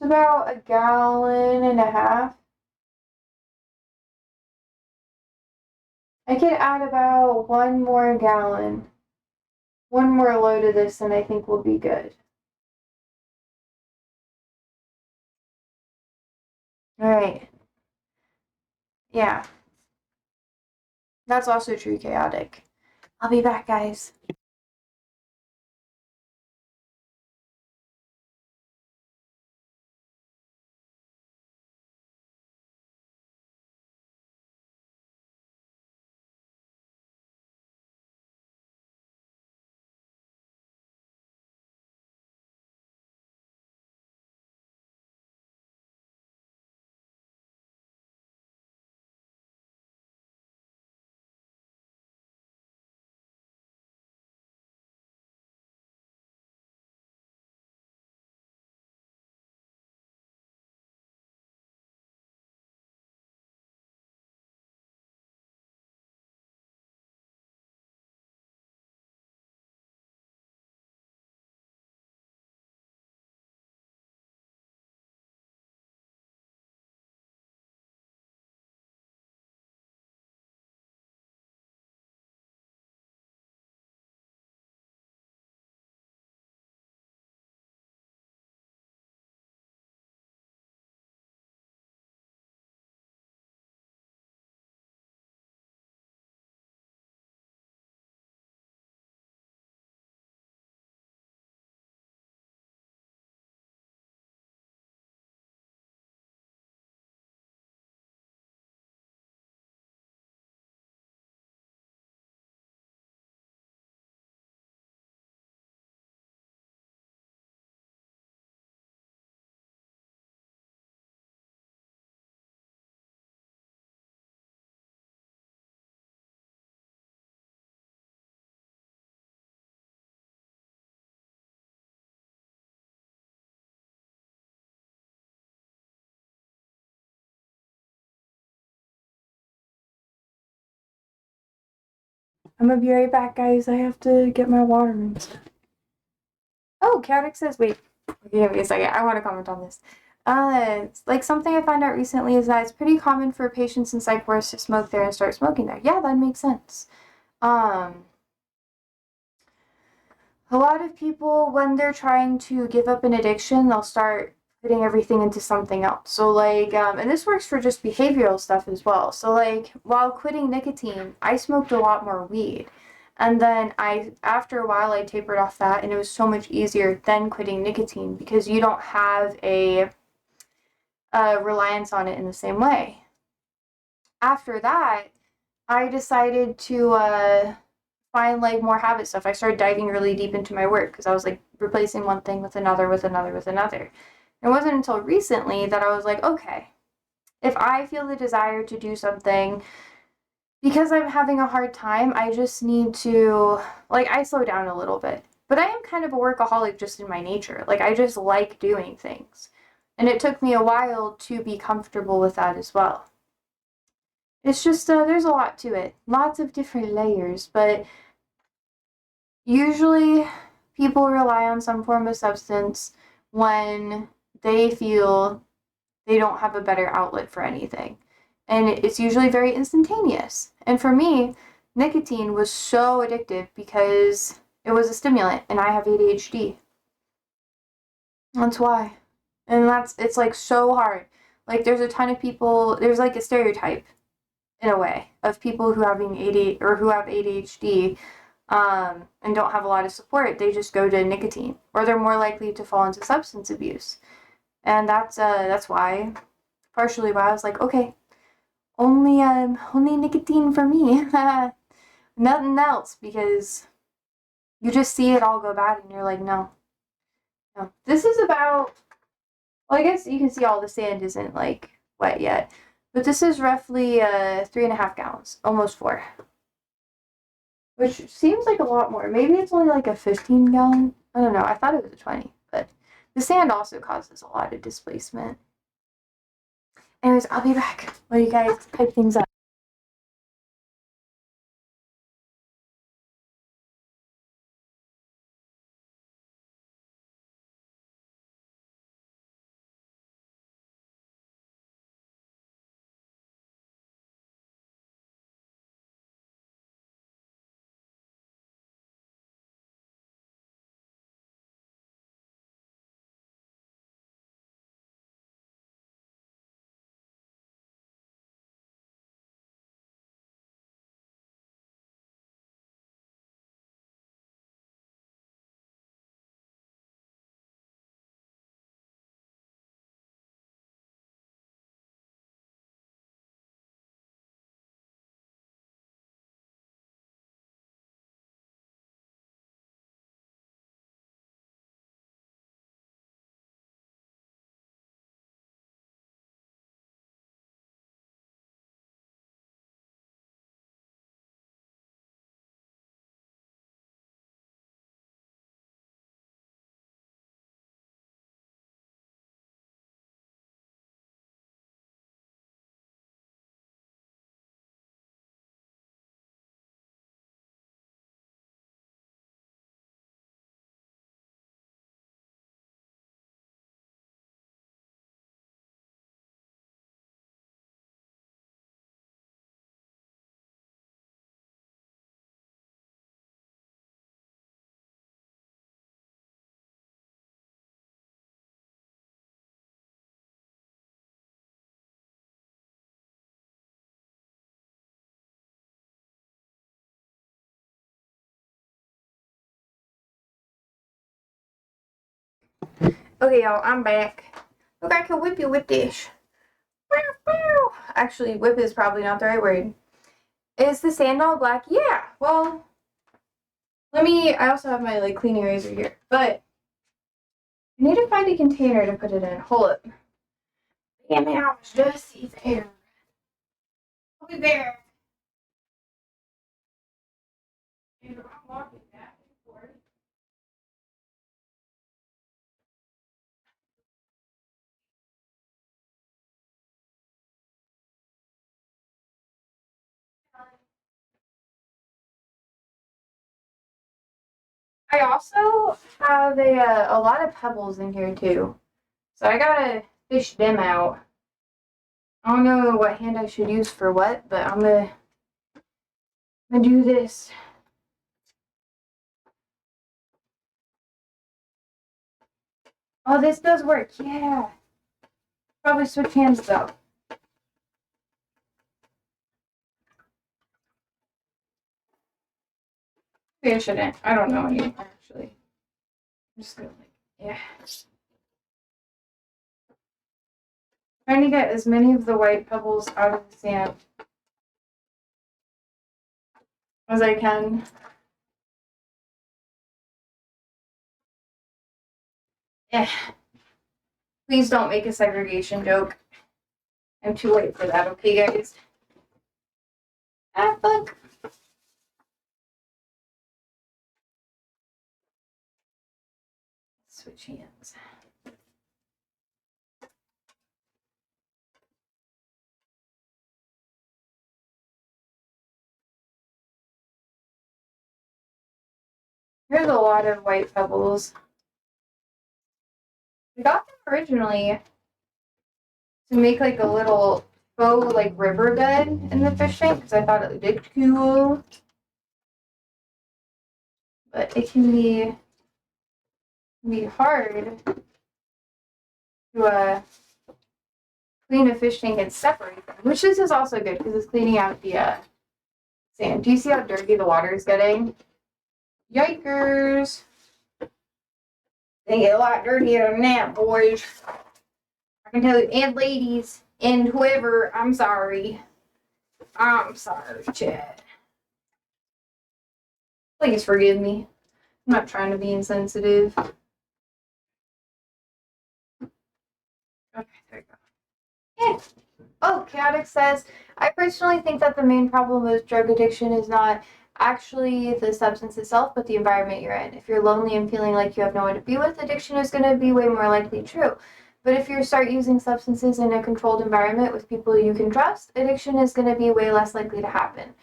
It's about a gallon and a half. I could add about one more gallon, one more load of this, and I think we'll be good. All right. Yeah. That's also true, chaotic. I'll be back, guys. I'm gonna be right back, guys. I have to get my water and stuff. Oh, Chaotic says, wait, give me a second. I want to comment on this. Like something I found out recently is that it's pretty common for patients in psych wards to smoke there and start smoking there. Yeah, that makes sense. Um, a lot of people, when they're trying to give up an addiction, they'll start putting everything into something else. So like, and this works for just behavioral stuff as well. So like, while quitting nicotine, I smoked a lot more weed. And then after a while, I tapered off that, and it was so much easier than quitting nicotine because you don't have a reliance on it in the same way. After that, I decided to find like more habit stuff. I started diving really deep into my work because I was like replacing one thing with another, with another, with another. It wasn't until recently that I was like, okay, if I feel the desire to do something because I'm having a hard time, I just need to, like, I slow down a little bit. But I am kind of a workaholic just in my nature. Like, I just like doing things. And it took me a while to be comfortable with that as well. It's just, there's a lot to it. Lots of different layers, but usually people rely on some form of substance when they feel they don't have a better outlet for anything. And it's usually very instantaneous. And for me, nicotine was so addictive because it was a stimulant and I have ADHD. That's why. And it's like so hard. Like there's a ton of people, there's like a stereotype in a way of people who having ADHD or who have ADHD and don't have a lot of support. They just go to nicotine or they're more likely to fall into substance abuse. And that's why partially why I was like, okay, only nicotine for me. Nothing else because you just see it all go bad and you're like, no. No. This is about well, I guess you can see all the sand isn't like wet yet. But this is roughly 3.5 gallons, almost 4. Which seems like a lot more. Maybe it's only like a 15 gallon. I don't know. I thought it was a 20, but the sand also causes a lot of displacement. Anyways, I'll be back while you guys pipe things up. Okay, y'all, I'm back. Look, I can whip you with this. Actually, whip is probably not the right word. Is the sand all black? Yeah. Well, I also have my like cleaning razor here, but I need to find a container to put it in. Hold up. Yeah, man, I was just there. I'll be there. I'm walking back and forth. I also have a lot of pebbles in here too, so I gotta fish them out. I don't know what hand I should use for what, but I'm gonna do this. Oh, this does work. Yeah. Probably switch hands though. Maybe I shouldn't. I don't know anymore actually. I'm just gonna yeah. Trying to get as many of the white pebbles out of the sand as I can. Yeah. Please don't make a segregation joke. I'm too late for that, okay, guys? Ah, fuck. Switch hands. Here's a lot of white pebbles. I got them originally to make like a little faux like riverbed in the fish tank because I thought it looked cool. But it can be hard to clean a fish tank and separate them, which this is also good because it's cleaning out the sand. Do you see how dirty the water is getting? Yikers! They get a lot dirtier than that, boys. I can tell you, and ladies, and whoever, I'm sorry. I'm sorry, Chad. Please forgive me. I'm not trying to be insensitive. Okay, there we go. Yeah. Oh, Chaotic says, I personally think that the main problem with drug addiction is not actually the substance itself, but the environment you're in. If you're lonely and feeling like you have no one to be with, addiction is going to be way more likely true. But if you start using substances in a controlled environment with people you can trust, addiction is going to be way less likely to happen.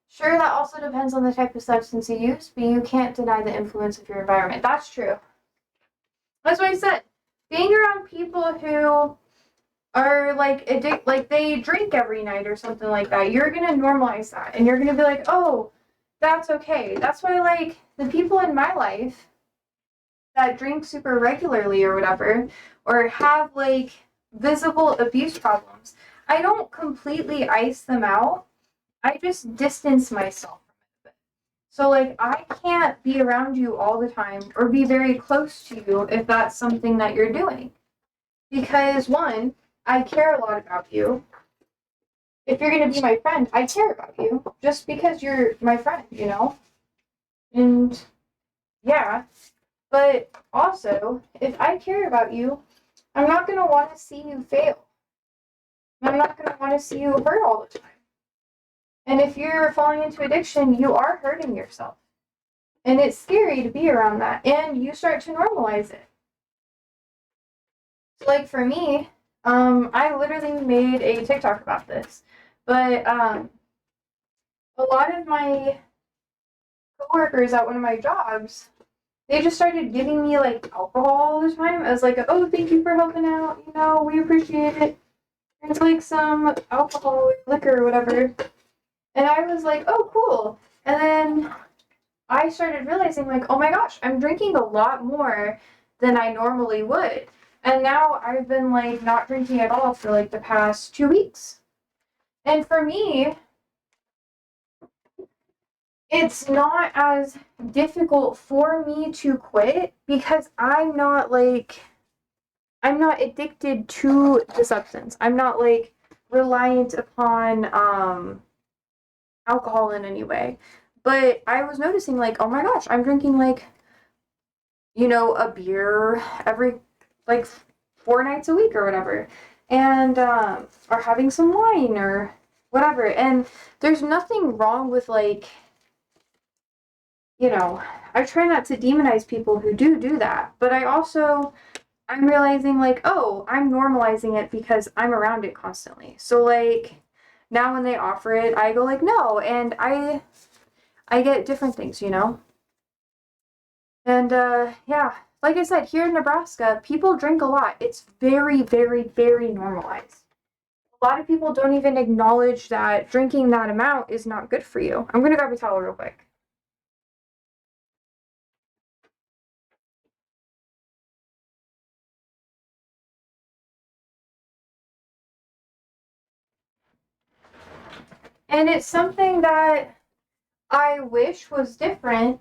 Sure, that also depends on the type of substance you use, but you can't deny the influence of your environment. That's true. That's what I said. Being around people who are like like they drink every night or something like that, you're gonna normalize that, and you're gonna be like, oh, that's okay. That's why like the people in my life that drink super regularly or whatever, or have like visible abuse problems, I don't completely ice them out. I just distance myself from it. So like I can't be around you all the time or be very close to you if that's something that you're doing. Because one, I care a lot about you. If you're gonna be my friend, I care about you. Just because you're my friend, you know? And yeah. But also, if I care about you, I'm not gonna want to see you fail. I'm not gonna want to see you hurt all the time. And if you're falling into addiction, you are hurting yourself. And it's scary to be around that. And you start to normalize it. So like for me, I literally made a TikTok about this. But a lot of my coworkers at one of my jobs, they just started giving me like alcohol all the time as like, oh, thank you for helping out, you know, we appreciate it. It's like some alcohol or liquor or whatever. And I was like, oh, cool. And then I started realizing, like, oh my gosh, I'm drinking a lot more than I normally would. And now I've been, like, not drinking at all for, like, the past 2 weeks. And for me, it's not as difficult for me to quit because I'm not, like, I'm not addicted to the substance. I'm not, like, reliant upon, alcohol in any way. But I was noticing, like, oh my gosh, I'm drinking, like, you know, a beer every, like, 4 nights a week or whatever. And, or having some wine or whatever. And there's nothing wrong with, like, you know, I try not to demonize people who do that. But I'm realizing, like, oh, I'm normalizing it because I'm around it constantly. So, like, now when they offer it, I go, like, no. And I get different things, you know? And yeah, like I said, here in Nebraska, people drink a lot. It's very, very, very normalized. A lot of people don't even acknowledge that drinking that amount is not good for you. I'm gonna grab a towel real quick. And it's something that I wish was different,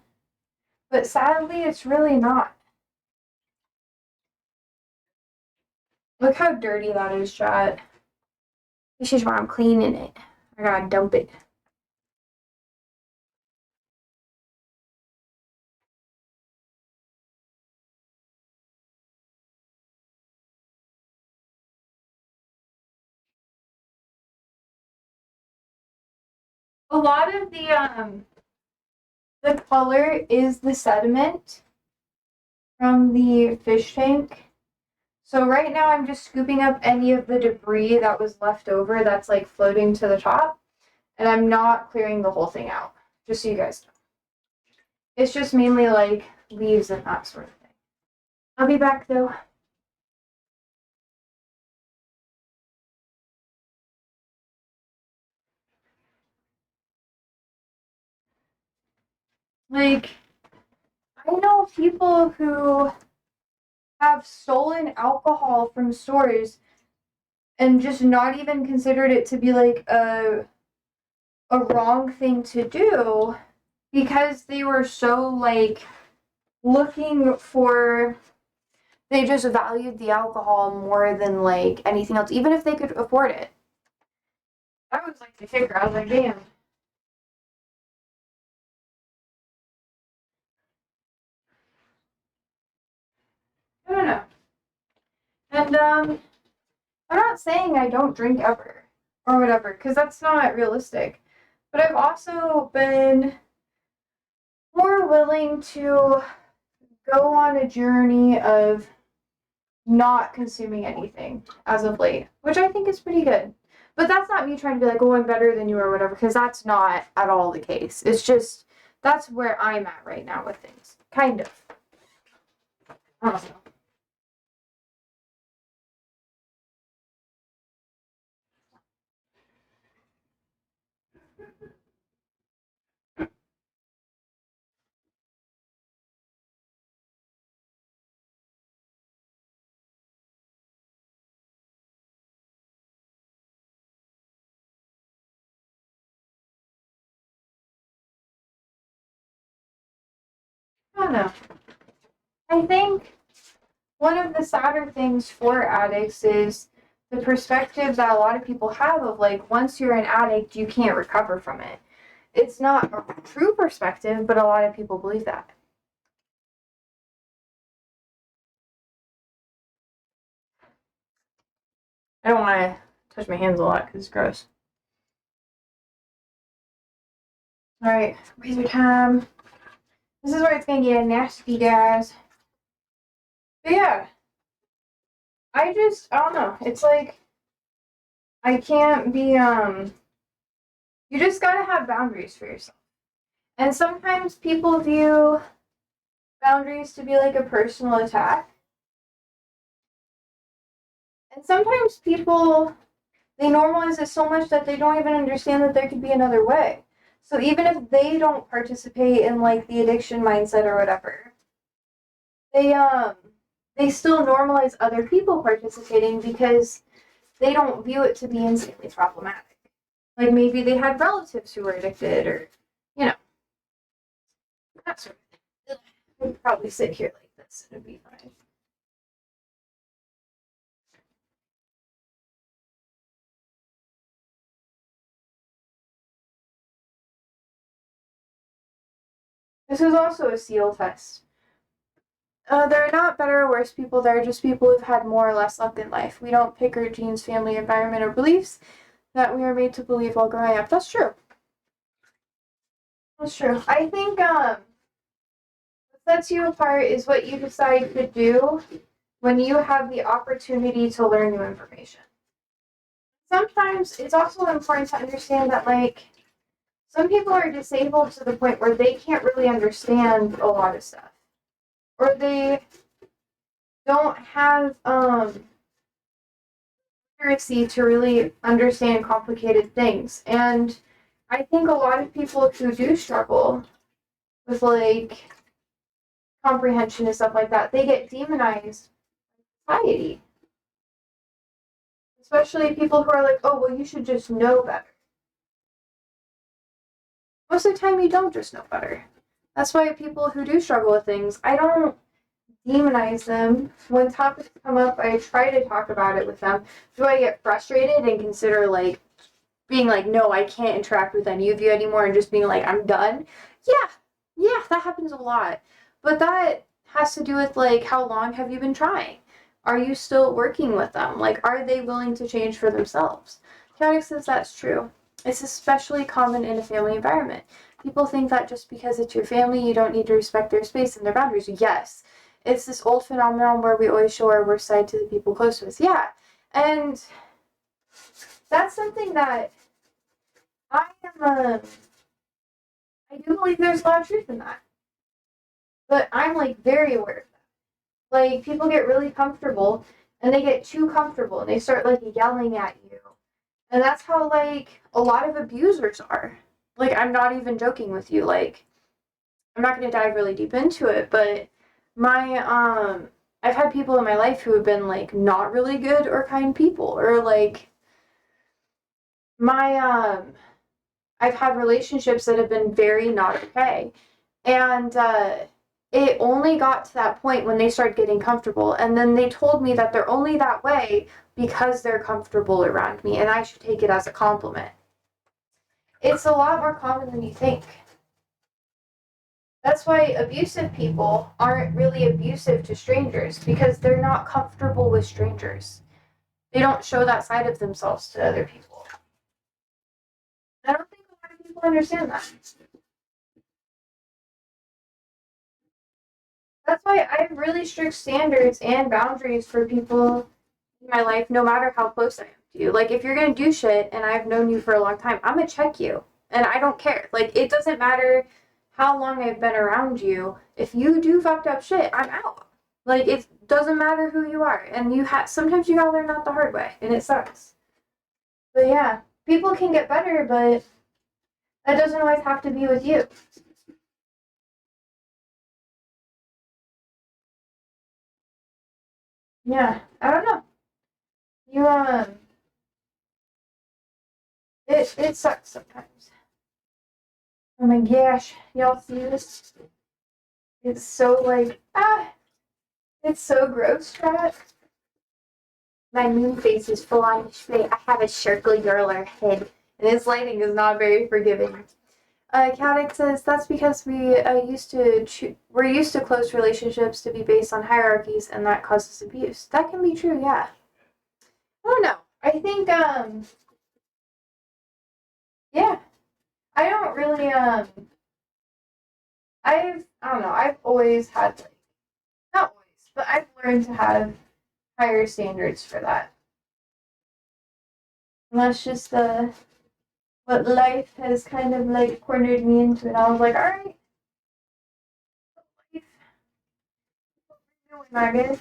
but sadly, it's really not. Look how dirty that is, chat. This is why I'm cleaning it. I gotta dump it. A lot of the color is the sediment from the fish tank. So right now I'm just scooping up any of the debris that was left over that's like floating to the top, and I'm not clearing the whole thing out, just so you guys know. It's just mainly like leaves and that sort of thing. I'll be back though. Like, I know people who have stolen alcohol from stores and just not even considered it to be like a wrong thing to do because they were so like looking for, they just valued the alcohol more than like anything else, even if they could afford it. That was like the kicker. I was like, damn. I don't know. And I'm not saying I don't drink ever or whatever, because that's not realistic. But I've also been more willing to go on a journey of not consuming anything as of late, which I think is pretty good. But that's not me trying to be like, oh, I'm better than you or whatever, because that's not at all the case. It's just that's where I'm at right now with things. Kind of. I don't know. I don't know. I think one of the sadder things for addicts is the perspective that a lot of people have of like, once you're an addict, you can't recover from it. It's not a true perspective, but a lot of people believe that. I don't want to touch my hands a lot because it's gross. All right, razor time. This is where it's gonna get nasty, guys. But yeah, I don't know. It's like I can't be you just gotta have boundaries for yourself. And sometimes people view boundaries to be like a personal attack. And sometimes people, they normalize it so much that they don't even understand that there could be another way. So even if they don't participate in like the addiction mindset or whatever, they still normalize other people participating because they don't view it to be insanely problematic. Like maybe they had relatives who were addicted, or you know, that sort of thing. I could probably sit here like this and it'd be fine. This is also a SEAL test. There are not better or worse people. There are just people who've had more or less luck in life. We don't pick our genes, family, environment, or beliefs that we are made to believe while growing up. That's true. That's true. I think what sets you apart is what you decide to do when you have the opportunity to learn new information. Sometimes it's also important to understand that like some people are disabled to the point where they can't really understand a lot of stuff. or they don't have literacy to really understand complicated things. And I think a lot of people who do struggle with like comprehension and stuff like that, they get demonized by society. Especially people who are like, oh, well, you should just know better. Most of the time, you don't just know better. That's why people who do struggle with things, I don't demonize them. When topics come up, I try to talk about it with them. Do I get frustrated and consider like being like, no, I can't interact with any of you anymore and just being like, I'm done? Yeah, that happens a lot. But that has to do with like, how long have you been trying? Are you still working with them? Like, are they willing to change for themselves? Chatty says that's true. It's especially common in a family environment. People think that just because it's your family, you don't need to respect their space and their boundaries. Yes, it's this old phenomenon where we always show our worst side to the people close to us. Yeah, and that's something that I am. I do believe there's a lot of truth in that, but I'm like very aware of that. Like people get really comfortable, and they get too comfortable, and they start like yelling at you, and that's how like a lot of abusers are. Like I'm not even joking with you. Like I'm not going to dive really deep into it, but my I've had people in my life who have been like not really good or kind people, or like my I've had relationships that have been very not okay. And it only got to that point when they started getting comfortable. And then they told me that they're only that way because they're comfortable around me, and I should take it as a compliment. It's a lot more common than you think. That's why abusive people aren't really abusive to strangers, because they're not comfortable with strangers. They don't show that side of themselves to other people. I don't think a lot of people understand that. That's why I have really strict standards and boundaries for people in my life, no matter how close I am to you. Like, if you're gonna do shit and I've known you for a long time, I'm gonna check you. And I don't care. Like, it doesn't matter how long I've been around you. If you do fucked up shit, I'm out. Like, it doesn't matter who you are. And sometimes you gotta learn that the hard way, and it sucks. But yeah, people can get better, but that doesn't always have to be with you. Yeah, I don't know. You, it sucks sometimes. Oh my gosh, y'all see this? It's so like, it's so gross, chat. My moon face is full on display. I have a circular head, and this lighting is not very forgiving. Caddick says that's because we're used to close relationships to be based on hierarchies, and that causes abuse. That can be true, yeah. I don't know. I think yeah. I don't really I don't know. I've always had like, not always, but I've learned to have higher standards for that. And that's just what life has kind of like cornered me into, and I was like, all right, life, doing, I guess.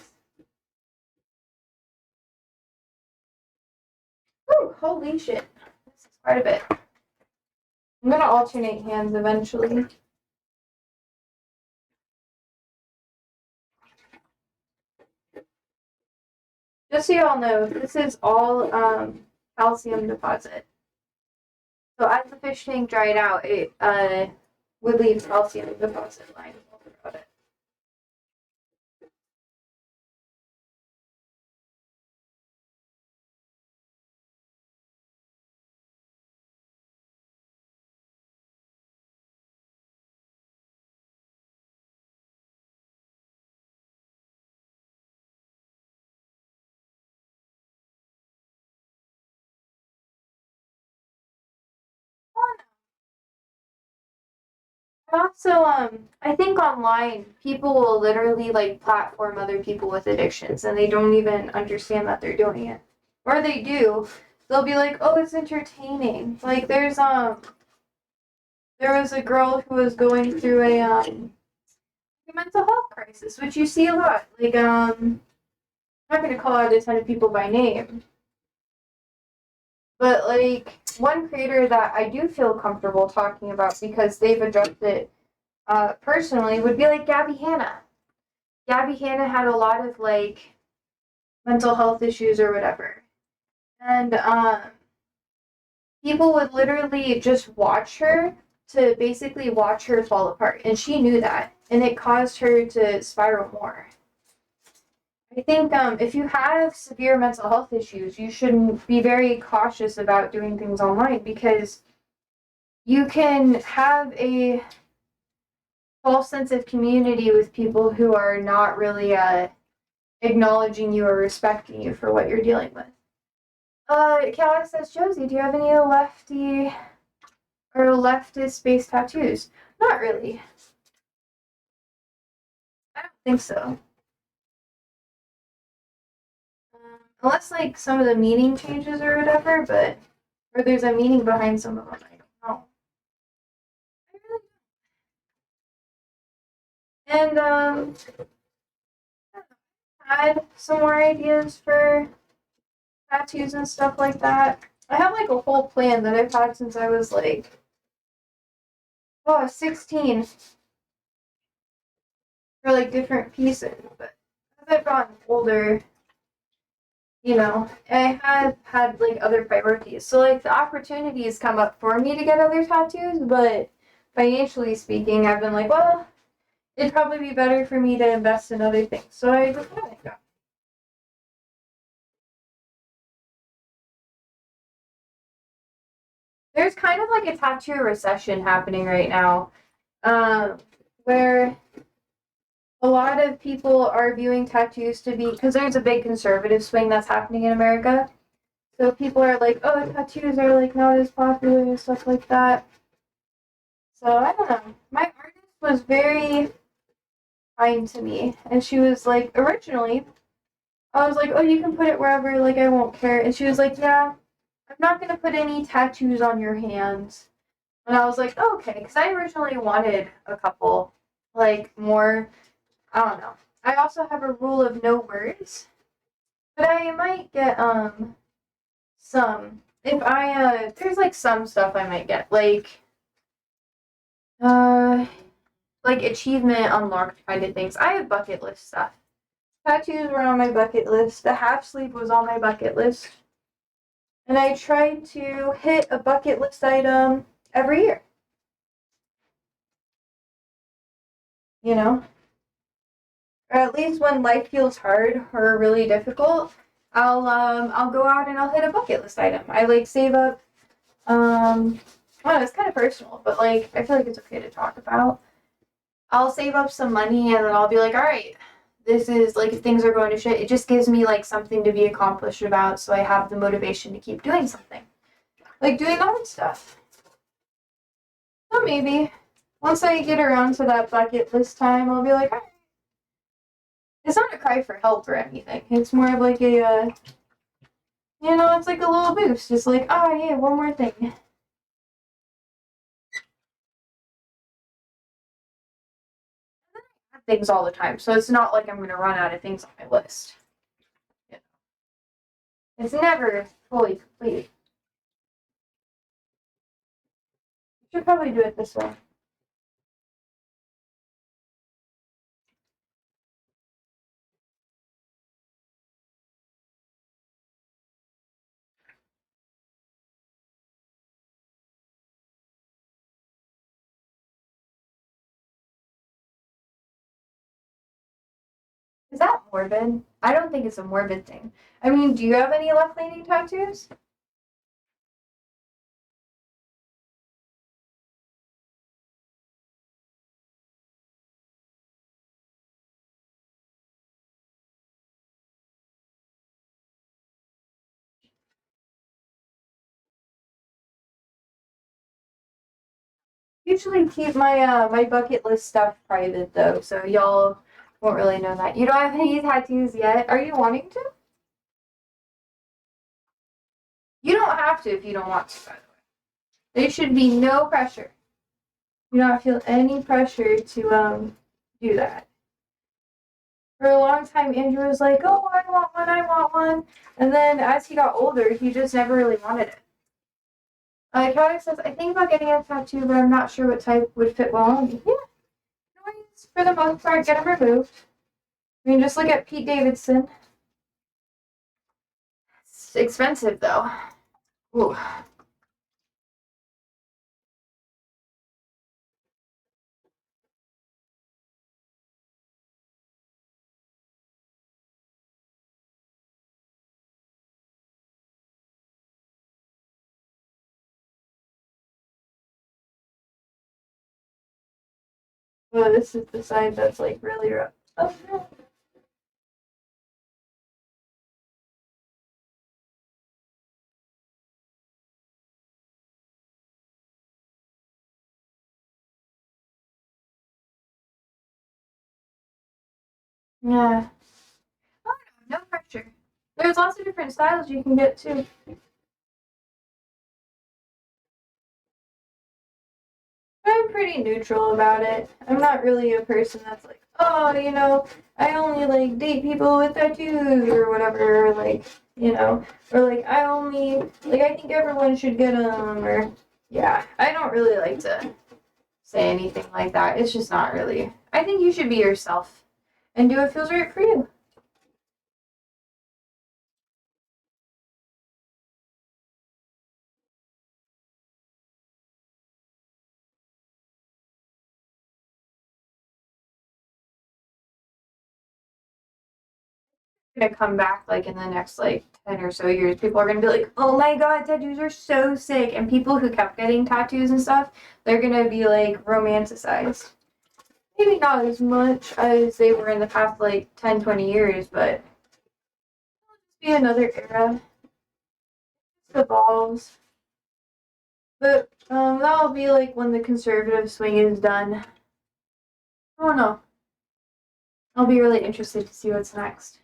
Whew, holy shit, this is quite a bit. I'm gonna alternate hands eventually. Just so y'all know, this is all calcium deposit. So as the fish tank dried out, it would leave calcium deposit lines all throughout it. Also, I think online people will literally like platform other people with addictions, and they don't even understand that they're doing it, or they do. They'll be like, "Oh, it's entertaining." Like there was a girl who was going through a a mental health crisis, which you see a lot. Like, I'm not going to call out a ton of people by name, but like one creator that I do feel comfortable talking about because they've addressed it personally would be like Gabby Hanna. Gabby Hanna had a lot of like mental health issues or whatever, and people would literally just watch her to basically watch her fall apart, and she knew that, and it caused her to spiral more. I think if you have severe mental health issues, you should be very cautious about doing things online because you can have a false sense of community with people who are not really acknowledging you or respecting you for what you're dealing with. Calix says, Josie, do you have any lefty or leftist-based tattoos? Not really. I don't think so. Unless like some of the meaning changes or whatever, but or there's a meaning behind some of them. I don't know. And I had some more ideas for tattoos and stuff like that. I have like a whole plan that I've had since I was like 16 for like different pieces. But as I've gotten older, I have had like other priorities. So like the opportunities come up for me to get other tattoos, but financially speaking, I've been like, well, it'd probably be better for me to invest in other things. So I just haven't. There's kind of like a tattoo recession happening right now, where a lot of people are viewing tattoos to be, because there's a big conservative swing that's happening in America. So people are like, oh, tattoos are like not as popular and stuff like that. So I don't know. My artist was very kind to me, and she was like, originally, I was like, oh, you can put it wherever, like I won't care. And she was like, yeah, I'm not gonna put any tattoos on your hands. And I was like, oh, okay, because I originally wanted a couple, like more. I don't know. I also have a rule of no words, but I might get some. If I there's like some stuff I might get, uh like achievement unlocked kind of things. I have bucket list stuff. Tattoos were on my bucket list. The half sleeve was on my bucket list. And I tried to hit a bucket list item every year. You know? Or at least when life feels hard or really difficult, I'll go out and I'll hit a bucket list item. I like save up well, it's kind of personal, but like I feel like it's okay to talk about. I'll save up some money and then I'll be like, all right, this is like if things are going to shit, it just gives me like something to be accomplished about, so I have the motivation to keep doing something. Like doing art stuff. So maybe once I get around to that bucket list time, I'll be like, all right. It's not a cry for help or anything. It's more of like a, it's like a little boost. It's like, oh yeah, one more thing. Things all the time, so it's not like I'm gonna run out of things on my list. It's never fully complete. You should probably do it this way. Is that morbid? I don't think it's a morbid thing. I mean, do you have any left-leaning tattoos? Usually keep my bucket list stuff private though, so y'all won't really know that. You don't have any tattoos yet? Are you wanting to? You don't have to if you don't want to, by the way. There should be no pressure. You don't feel any pressure to do that. For a long time, Andrew was like, "Oh, I want one, I want one," and then as he got older, he just never really wanted it. Cadillac says, "I think about getting a tattoo, but I'm not sure what type would fit well on me." Yeah, noise for the most part, get them removed. I mean, just look at Pete Davidson. It's expensive though. Ooh. Oh, this is the side that's like really rough. Oh no. Yeah. Oh no, no pressure. There's lots of different styles you can get too. I'm pretty neutral about it. I'm not really a person that's like, oh, I only like date people with tattoos or whatever, like, or like I only like I think everyone should get them or yeah. I don't really like to say anything like that. It's just not really. I think you should be yourself and do what feels right for you. Gonna come back like in the next like 10 or so years. People are gonna be like, oh my god, tattoos are so sick. And people who kept getting tattoos and stuff, they're gonna be like romanticized. Maybe not as much as they were in the past like 10, 20 years, but it'll just be another era. It evolves. But that'll be like when the conservative swing is done. I don't know. I'll be really interested to see what's next.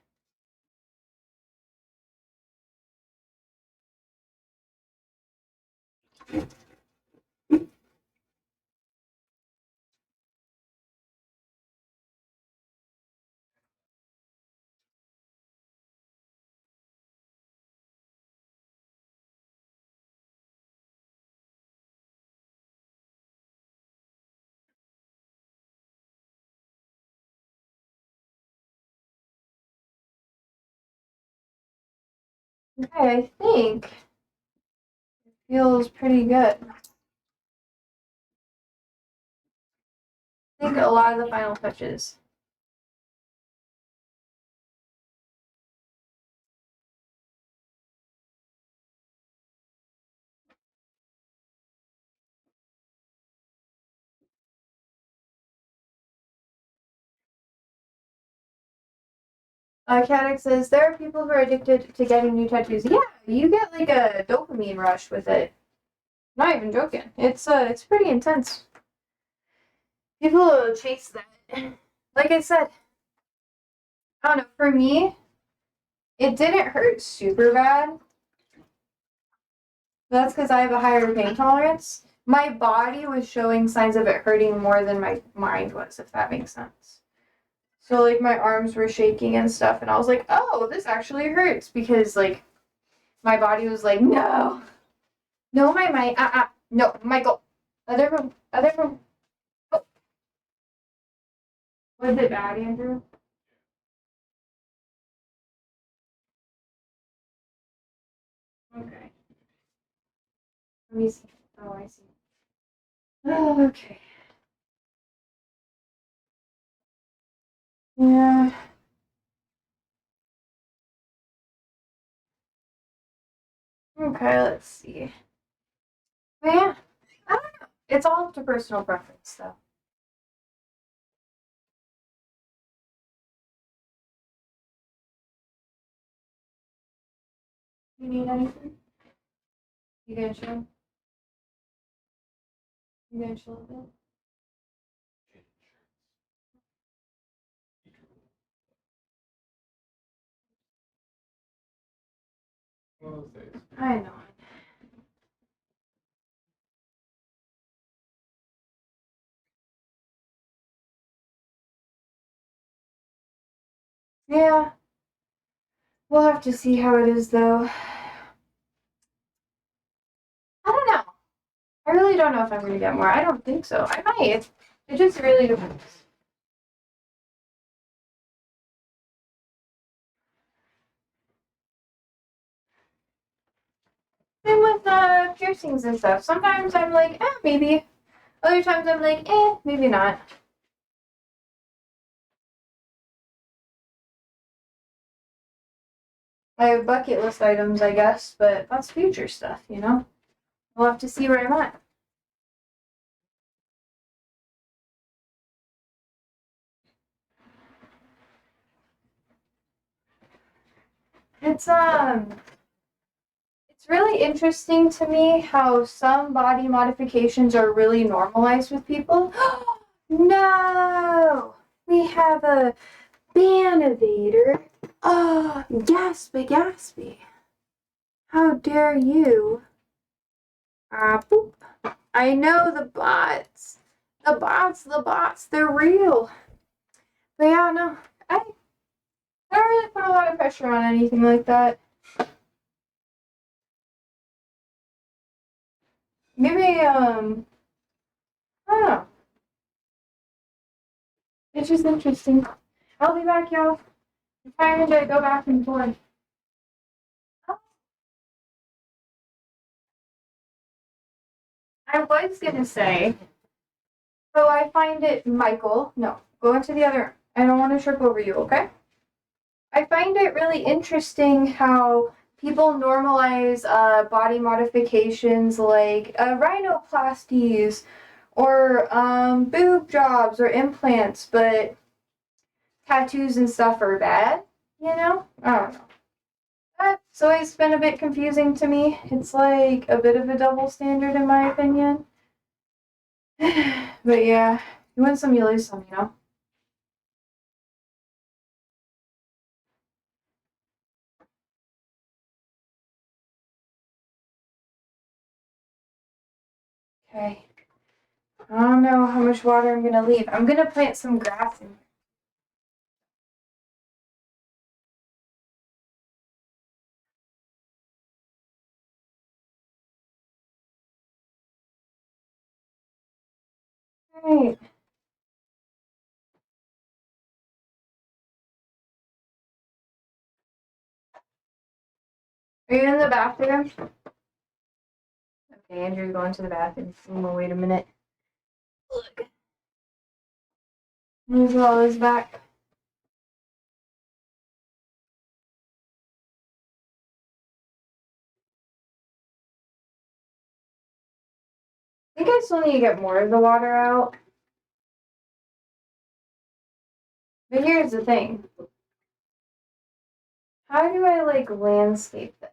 Okay, I think it feels pretty good. I think a lot of the final touches. Caddick says there are people who are addicted to getting new tattoos. Yeah, you get like a dopamine rush with it. Not even joking. It's pretty intense. People chase that. Like I said, I don't know. For me, it didn't hurt super bad. That's because I have a higher pain tolerance. My body was showing signs of it hurting more than my mind was, if that makes sense. So like my arms were shaking and stuff, and I was like, oh, this actually hurts because like my body was like, no, no, my mind, no, Michael, other room, other room. Oh. Was it bad, Andrew? Okay. Let me see. Oh, I see. Oh, okay. Yeah. Okay, let's see. But yeah, I don't know. It's all up to personal preference, though. You need anything? You gonna chill? You gonna chill a bit? I know. Yeah. We'll have to see how it is though. I don't know. I really don't know if I'm gonna get more. I don't think so. I might. It just really depends. Same with piercings and stuff. Sometimes I'm like, maybe. Other times I'm like, maybe not. I have bucket list items, I guess, but that's future stuff, you know? We'll have to see where I'm at. It's really interesting to me how some body modifications are really normalized with people. No! We have a Banovator. Oh, gaspy, gaspy. How dare you? Boop. I know the bots. The bots, they're real. But yeah, no, I don't really put a lot of pressure on anything like that. Maybe, I don't know. It's just interesting. I'll be back, y'all. I'm trying to go back and forth. I was gonna say, so I find it, Michael, no, go into the other, I don't want to trip over you, okay? I find it really interesting how people normalize body modifications like rhinoplasties or boob jobs or implants, but tattoos and stuff are bad, you know? I don't know. That's always been a bit confusing to me. It's like a bit of a double standard, in my opinion. But yeah, you win some, you lose some, you know? Okay. I don't know how much water I'm gonna leave. I'm gonna plant some grass in. Alright. Are you in the bathroom? Okay, Andrew's going to the bathroom. I'm gonna wait a minute. Look. As well as back. I think I still need to get more of the water out. But here's the thing. How do I like landscape this?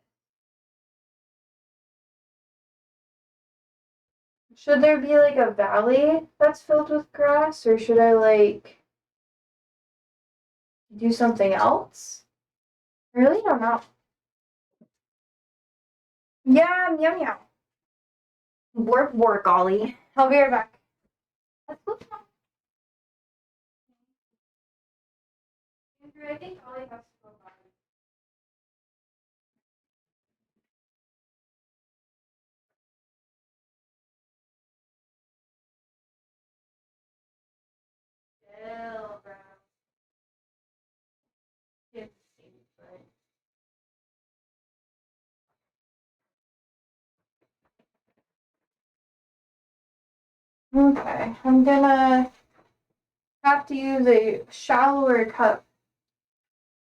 Should there be like a valley that's filled with grass, or should I like do something else? I really don't know. Yeah, meow meow. Work, work, Ollie. I'll be right back. Let's go. Andrew, I think Ollie has to go by. Chill, bro. Kids see, but okay, I'm gonna have to use a shallower cup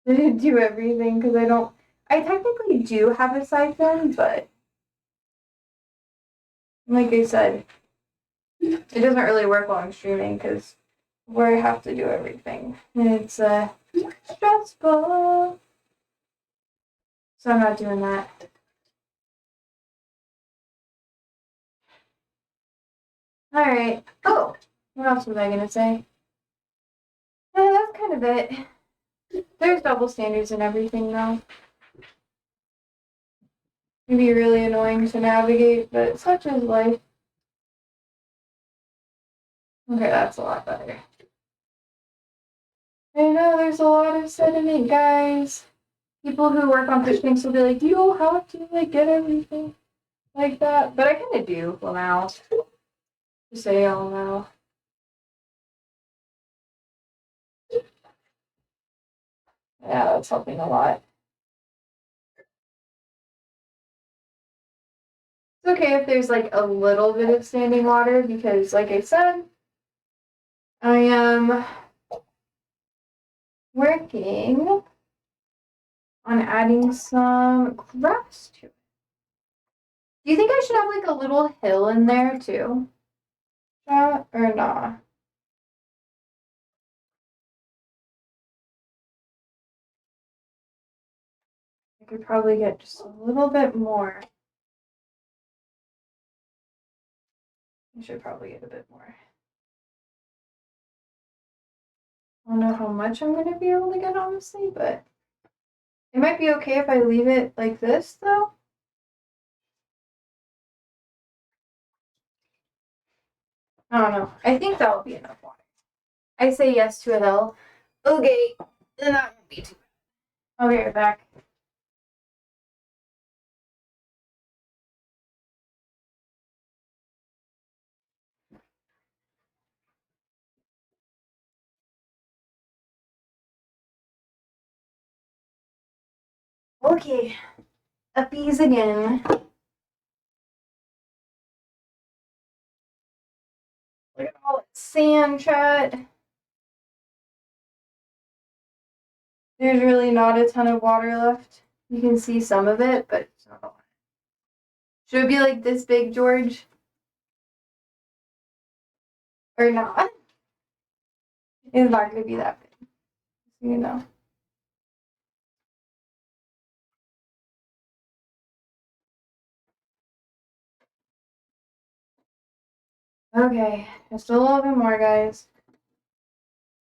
to do everything because I don't. I technically do have a siphon, but like I said, it doesn't really work while I'm streaming because where I have to do everything. And it's stressful. So I'm not doing that. Alright. Oh, what else was I gonna say? That's kind of it. There's double standards and everything though. It'd be really annoying to navigate, but such is life. Okay, that's a lot better. I know there's a lot of sediment, guys. People who work on fish tanks will be like, you don't have to like get everything like that. But I kind of do now. To say all now. Yeah, that's helping a lot. It's okay if there's like a little bit of standing water because, like I said, I am working on adding some grass to it. Do you think I should have like a little hill in there too? Or not? I could probably get just a little bit more. I should probably get a bit more. I don't know how much I'm going to be able to get, honestly, but it might be okay if I leave it like this, though. I don't know. I think that will be enough water. I say yes to a hill. Okay, then that won't be too bad. Okay, we're back. Okay, uppies again. Look at all that sand, chat. There's really not a ton of water left. You can see some of it, but it's not a lot. Should it be like this big, George? Or not? It's not going to be that big. You know. Okay, just a little bit more, guys.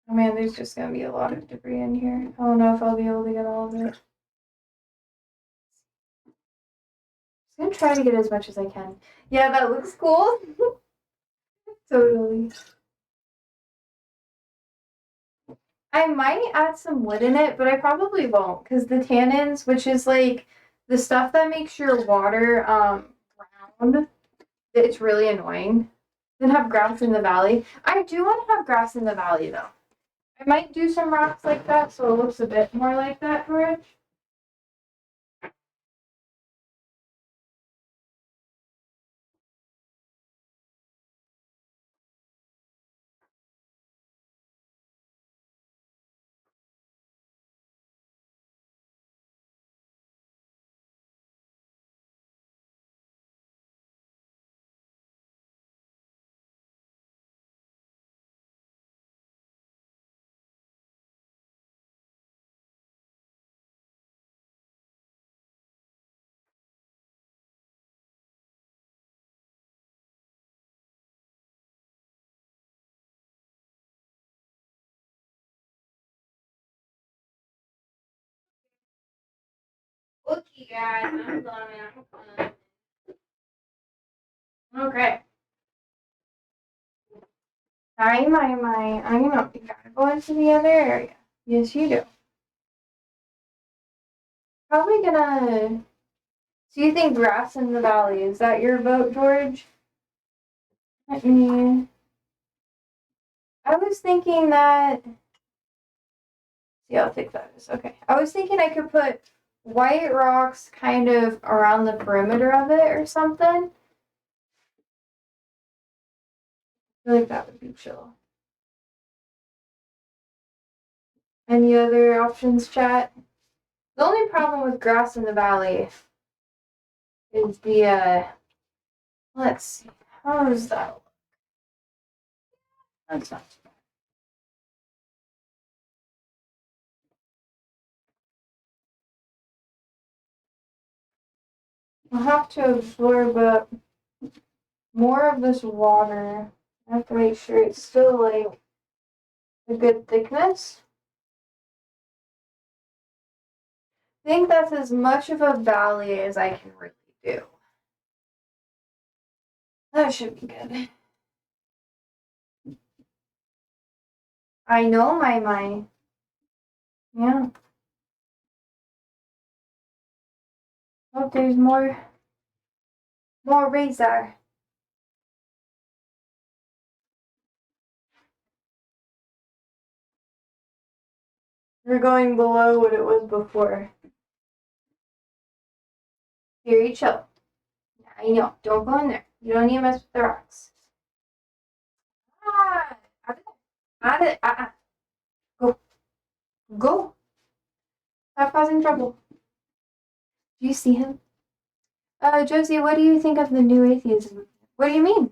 Oh man, there's just gonna be a lot of debris in here. I don't know if I'll be able to get all of it. I'm gonna try to get as much as I can. Yeah, that looks cool. Totally. I might add some wood in it, but I probably won't because the tannins, which is like the stuff that makes your water brown, it's really annoying. Then have grass in the valley. I do want to have grass in the valley though. I might do some rocks like that so it looks a bit more like that, George. Okay, guys, I'm done. Okay. I'm gonna go into the other area. Yes, you do. Probably gonna. So you think grass in the valley? Is that your vote, George? Let me. I was thinking that. See how thick that is. Okay. I was thinking I could put white rocks kind of around the perimeter of it or something. I feel like that would be chill. Any other options, chat? The only problem with grass in the valley is the let's see. How does that look? That's not too bad. I'll have to absorb up more of this water. I have to make sure it's still like a good thickness. I think that's as much of a valley as I can really do. That should be good. I know my. Yeah. Oh, there's more razor. You're going below what it was before. Very chill. I know. Don't go in there. You don't need to mess with the rocks. Ah, out of there. Out of it. Go. Go. Stop causing trouble. Do you see him? Josie, what do you think of the new atheism? What do you mean?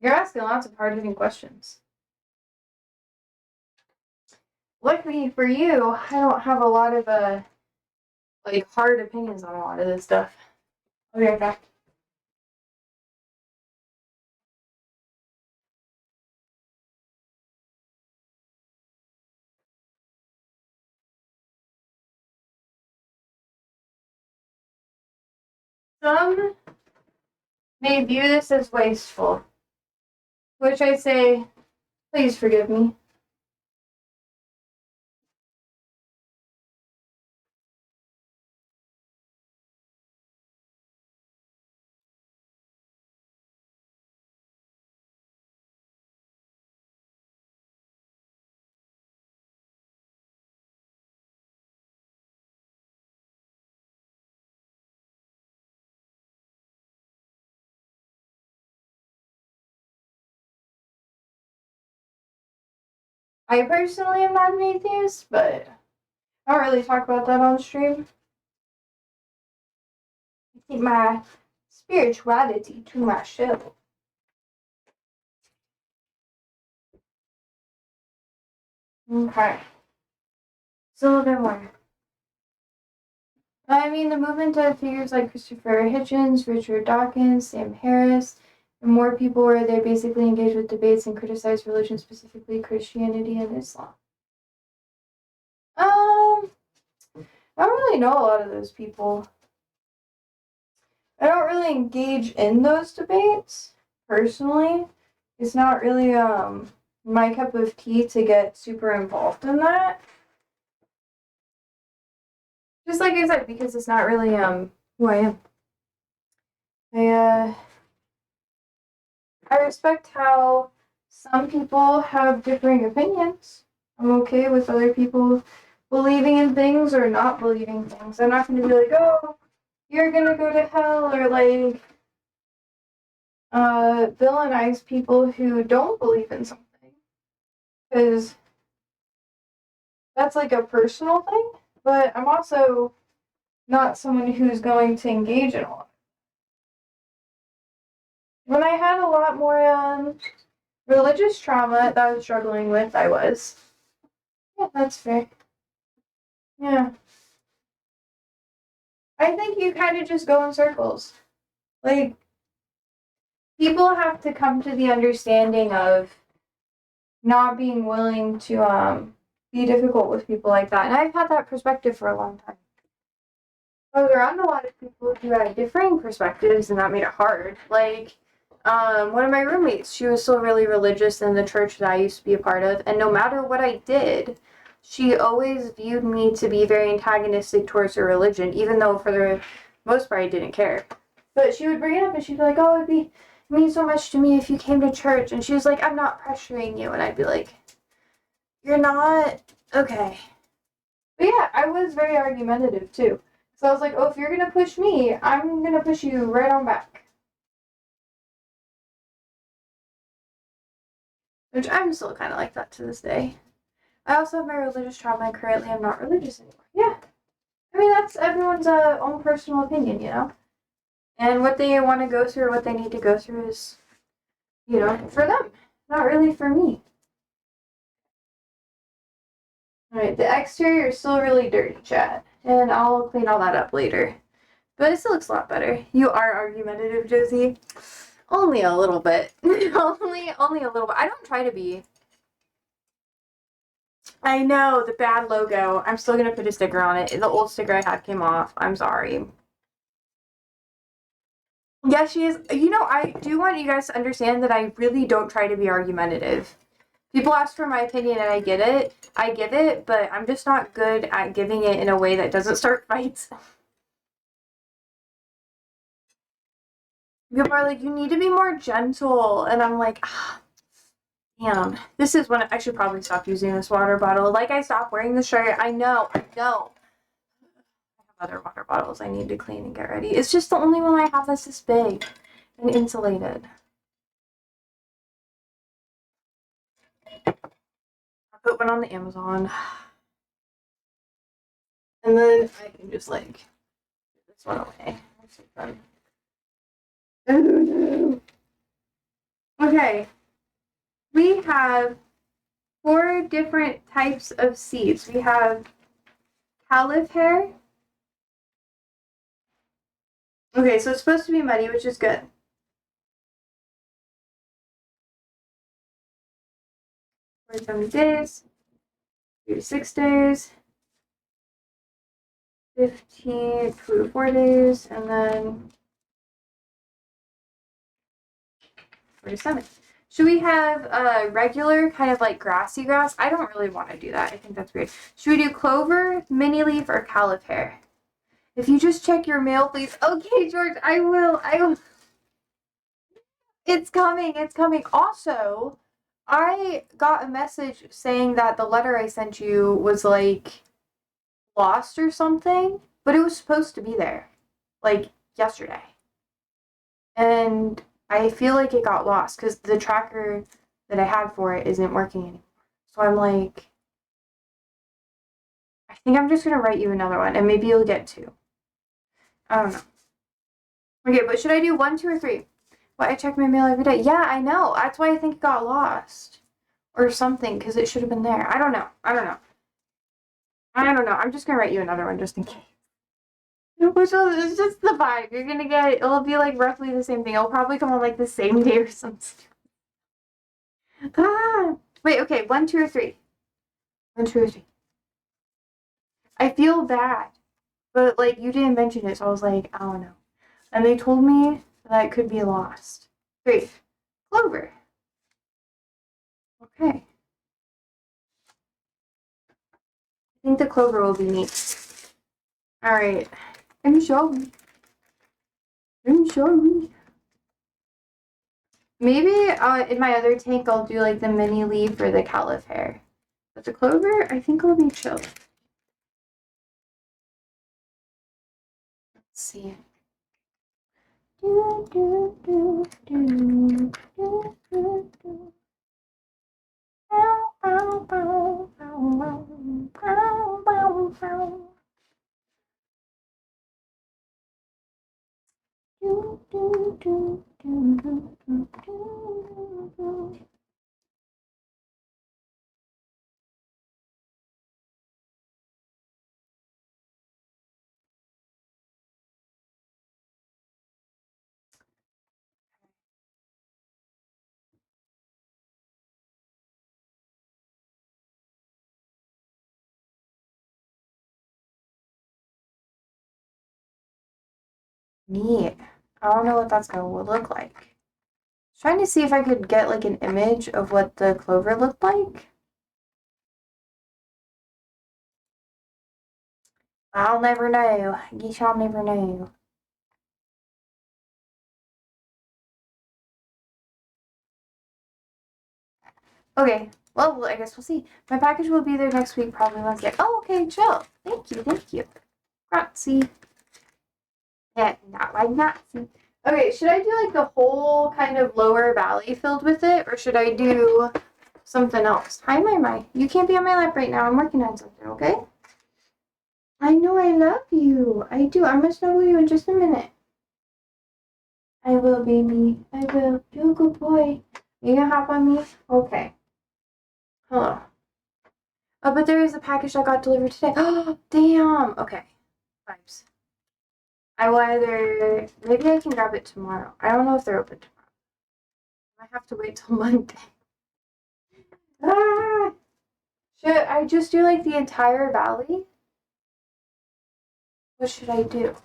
You're asking lots of hard-hitting questions. Luckily for you, I don't have a lot of hard opinions on a lot of this stuff. I'll be right back. Some may view this as wasteful, which I say, please forgive me. I personally am not an atheist, but I don't really talk about that on stream. I keep my spirituality to myself. Okay. So a little bit more. I mean, the movement of figures like Christopher Hitchens, Richard Dawkins, Sam Harris, and more people where they basically engage with debates and criticize religion, specifically Christianity and Islam. I don't really know a lot of those people. I don't really engage in those debates personally. It's not really my cup of tea to get super involved in that. Just like I said, because it's not really who I am. I respect how some people have differing opinions. I'm okay with other people believing in things or not believing things. I'm not going to be like, oh, you're going to go to hell, or like villainize people who don't believe in something. Because that's like a personal thing. But I'm also not someone who's going to engage in a lot. When I had a lot more religious trauma that I was struggling with, I was. Yeah, that's fair. Yeah. I think you kind of just go in circles. Like, people have to come to the understanding of not being willing to be difficult with people like that. And I've had that perspective for a long time. I was around a lot of people who had differing perspectives, and that made it hard. Like, one of my roommates, she was still really religious in the church that I used to be a part of, and no matter what I did, she always viewed me to be very antagonistic towards her religion, even though for the most part I didn't care. But she would bring it up and she'd be like, oh, it means so much to me if you came to church. And she was like, I'm not pressuring you. And I'd be like, you're not? Okay. But yeah, I was very argumentative too. So I was like, oh, if you're going to push me, I'm going to push you right on back. Which I'm still kind of like that to this day. I also have my religious trauma, and currently I'm not religious anymore. Yeah. I mean, that's everyone's own personal opinion, you know? And what they want to go through or what they need to go through is, you know, for them, not really for me. Alright, the exterior is still really dirty, chat. And I'll clean all that up later. But it still looks a lot better. You are argumentative, Josie. Only a little bit. only a little bit. I don't try to be. I know, the bad logo. I'm still gonna put a sticker on it. The old sticker I had came off. I'm sorry. Yeah, she is. You know, I do want you guys to understand that I really don't try to be argumentative. People ask for my opinion and I get it. I give it, but I'm just not good at giving it in a way that doesn't start fights. People are like, you need to be more gentle. And I'm like, ah, damn. This is when I should probably stop using this water bottle. Like, I stopped wearing the shirt. I know. I have other water bottles I need to clean and get ready. It's just the only one I have that's this big and insulated. I put one on the Amazon. And then I can just, like, put this one away. That's so fun. Okay. We have 4 different types of seeds. We have caliph hair. Okay, so it's supposed to be muddy, which is good. 47 days, 3 to 6 days, 15, 2 to 4 days, and then 47. Should we have regular, kind of like grassy grass? I don't really want to do that. I think that's weird. Should we do clover, mini leaf, or caliph hair? If you just check your mail, please. Okay, George, I will. It's coming. It's coming. Also, I got a message saying that the letter I sent you was like lost or something, but it was supposed to be there like yesterday. And I feel like it got lost because the tracker that I had for it isn't working anymore. So I'm like, I think I'm just gonna write you another one and maybe you'll get 2. I don't know. Okay, but should I do 1, 2, or 3? Well, I check my mail every day. Yeah, I know. That's why I think it got lost. Or something, because it should have been there. I don't know. I'm just gonna write you another one just in case. Which is just the vibe. You're gonna get, it'll be like roughly the same thing. It'll probably come on like the same day or something. Ah! Wait, okay, 1, 2, or 3? 1, 2, or 3. I feel bad. But like you didn't mention it, so I was like, I don't know. And they told me that it could be lost. 3. Clover. Okay. I think the clover will be neat. Alright. I'm sorry. Maybe in my other tank I'll do like the mini leaf or the caliph hair. But the clover, I think will be chill. Let's see. Neat. I don't know what that's gonna look like. Trying to see if I could get like an image of what the clover looked like. I'll never know. Guess I'll never know. Okay, well, I guess we'll see. My package will be there next week, probably Wednesday. Oh, okay, chill. Thank you. Grazie. Yeah, not like Nazi. Okay, should I do like the whole kind of lower valley filled with it, or should I do something else? Hi, my. You can't be on my lap right now. I'm working on something, okay? I know I love you. I do. I'm gonna snuggle you in just a minute. I will, baby. I will. You're a good boy. You gonna hop on me? Okay. Hello. Oh, but there is a package that got delivered today. Oh, damn. Okay. Vibes. I will either, maybe I can grab it tomorrow. I don't know if they're open tomorrow. I have to wait till Monday. Ah! Should I just do like the entire valley? What should I do?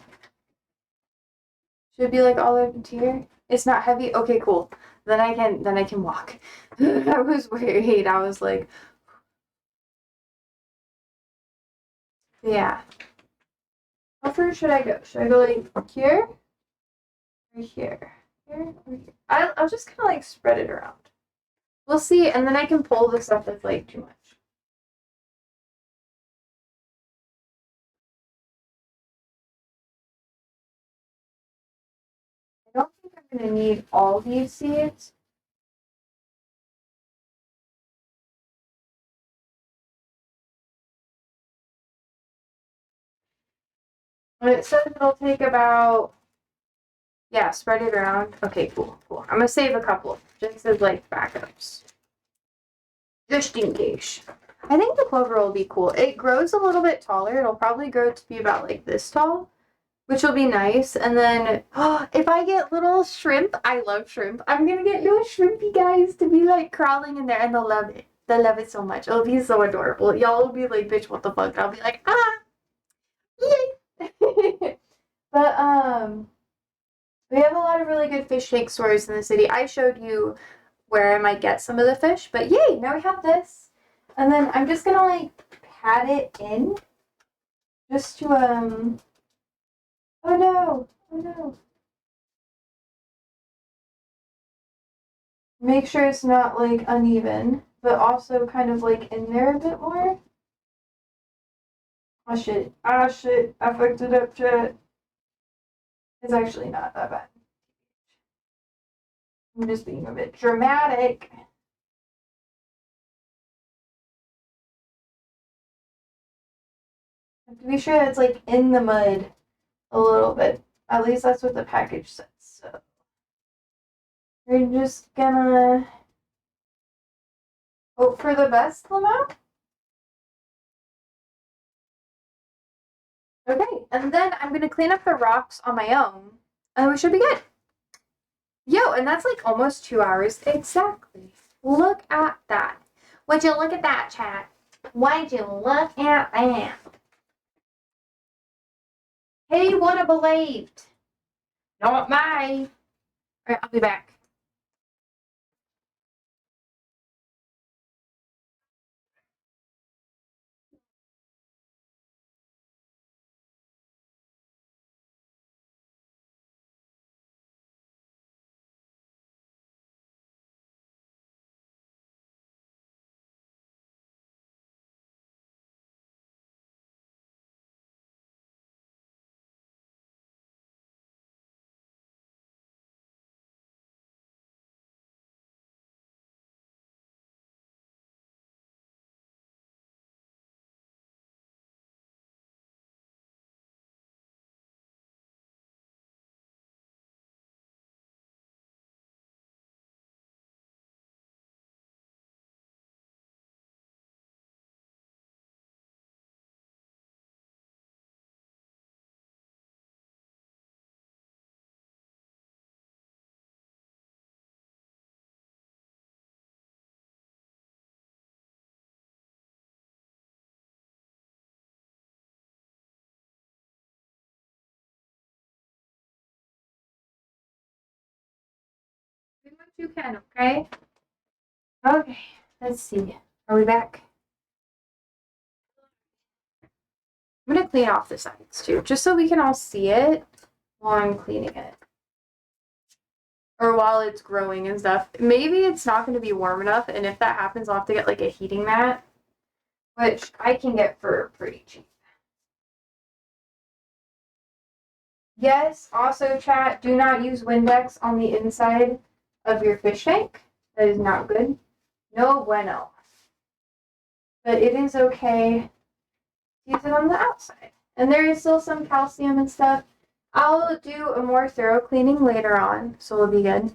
Should be like all over here. It's not heavy. Okay, cool. Then I can walk. I was worried. I was like, yeah. How far should I go? Should I go like here? Or here? Here? Or here? I'll just kind of like spread it around. We'll see, and then I can pull the stuff that's like too much. I don't think I'm gonna need all these seeds. But it says it'll take about, yeah, spread it around. Okay, cool, cool. I'm gonna save a couple, just as like backups. Just in case. I think the clover will be cool. It grows a little bit taller. It'll probably grow to be about like this tall, which will be nice. And then, oh, if I get little shrimp, I love shrimp. I'm gonna get little shrimpy guys to be like crawling in there, and they'll love it. They'll love it so much. It'll be so adorable. Y'all will be like, bitch, what the fuck? I'll be like, ah, yay. But we have a lot of really good fish tank stores in the city. I showed you where I might get some of the fish, but yay, now we have this. And then I'm just gonna like pat it in just to oh no, oh no. Make sure it's not like uneven, but also kind of like in there a bit more. Oh shit, ah shit, I fucked it up, chat. It's actually not that bad. I'm just being a bit dramatic. Have to be sure it's like in the mud a little bit. At least that's what the package says. So we're just gonna hope for the best, Lamau. Okay, and then I'm gonna clean up the rocks on my own, and we should be good. Yo, and that's like almost 2 hours exactly. Look at that. Would you look at that, chat? Would you look at that? Hey, would have believed. Not me. Alright, I'll be back. Do what you can, okay? Okay, let's see. Are we back? I'm gonna clean off the sides too, just so we can all see it while I'm cleaning it. Or while it's growing and stuff. Maybe it's not gonna be warm enough, and if that happens, I'll have to get like a heating mat, which I can get for pretty cheap. Yes, also chat, do not use Windex on the inside of your fish tank. That is not good. No bueno. But it is okay to use it on the outside. And there is still some calcium and stuff. I'll do a more thorough cleaning later on, so it'll be good.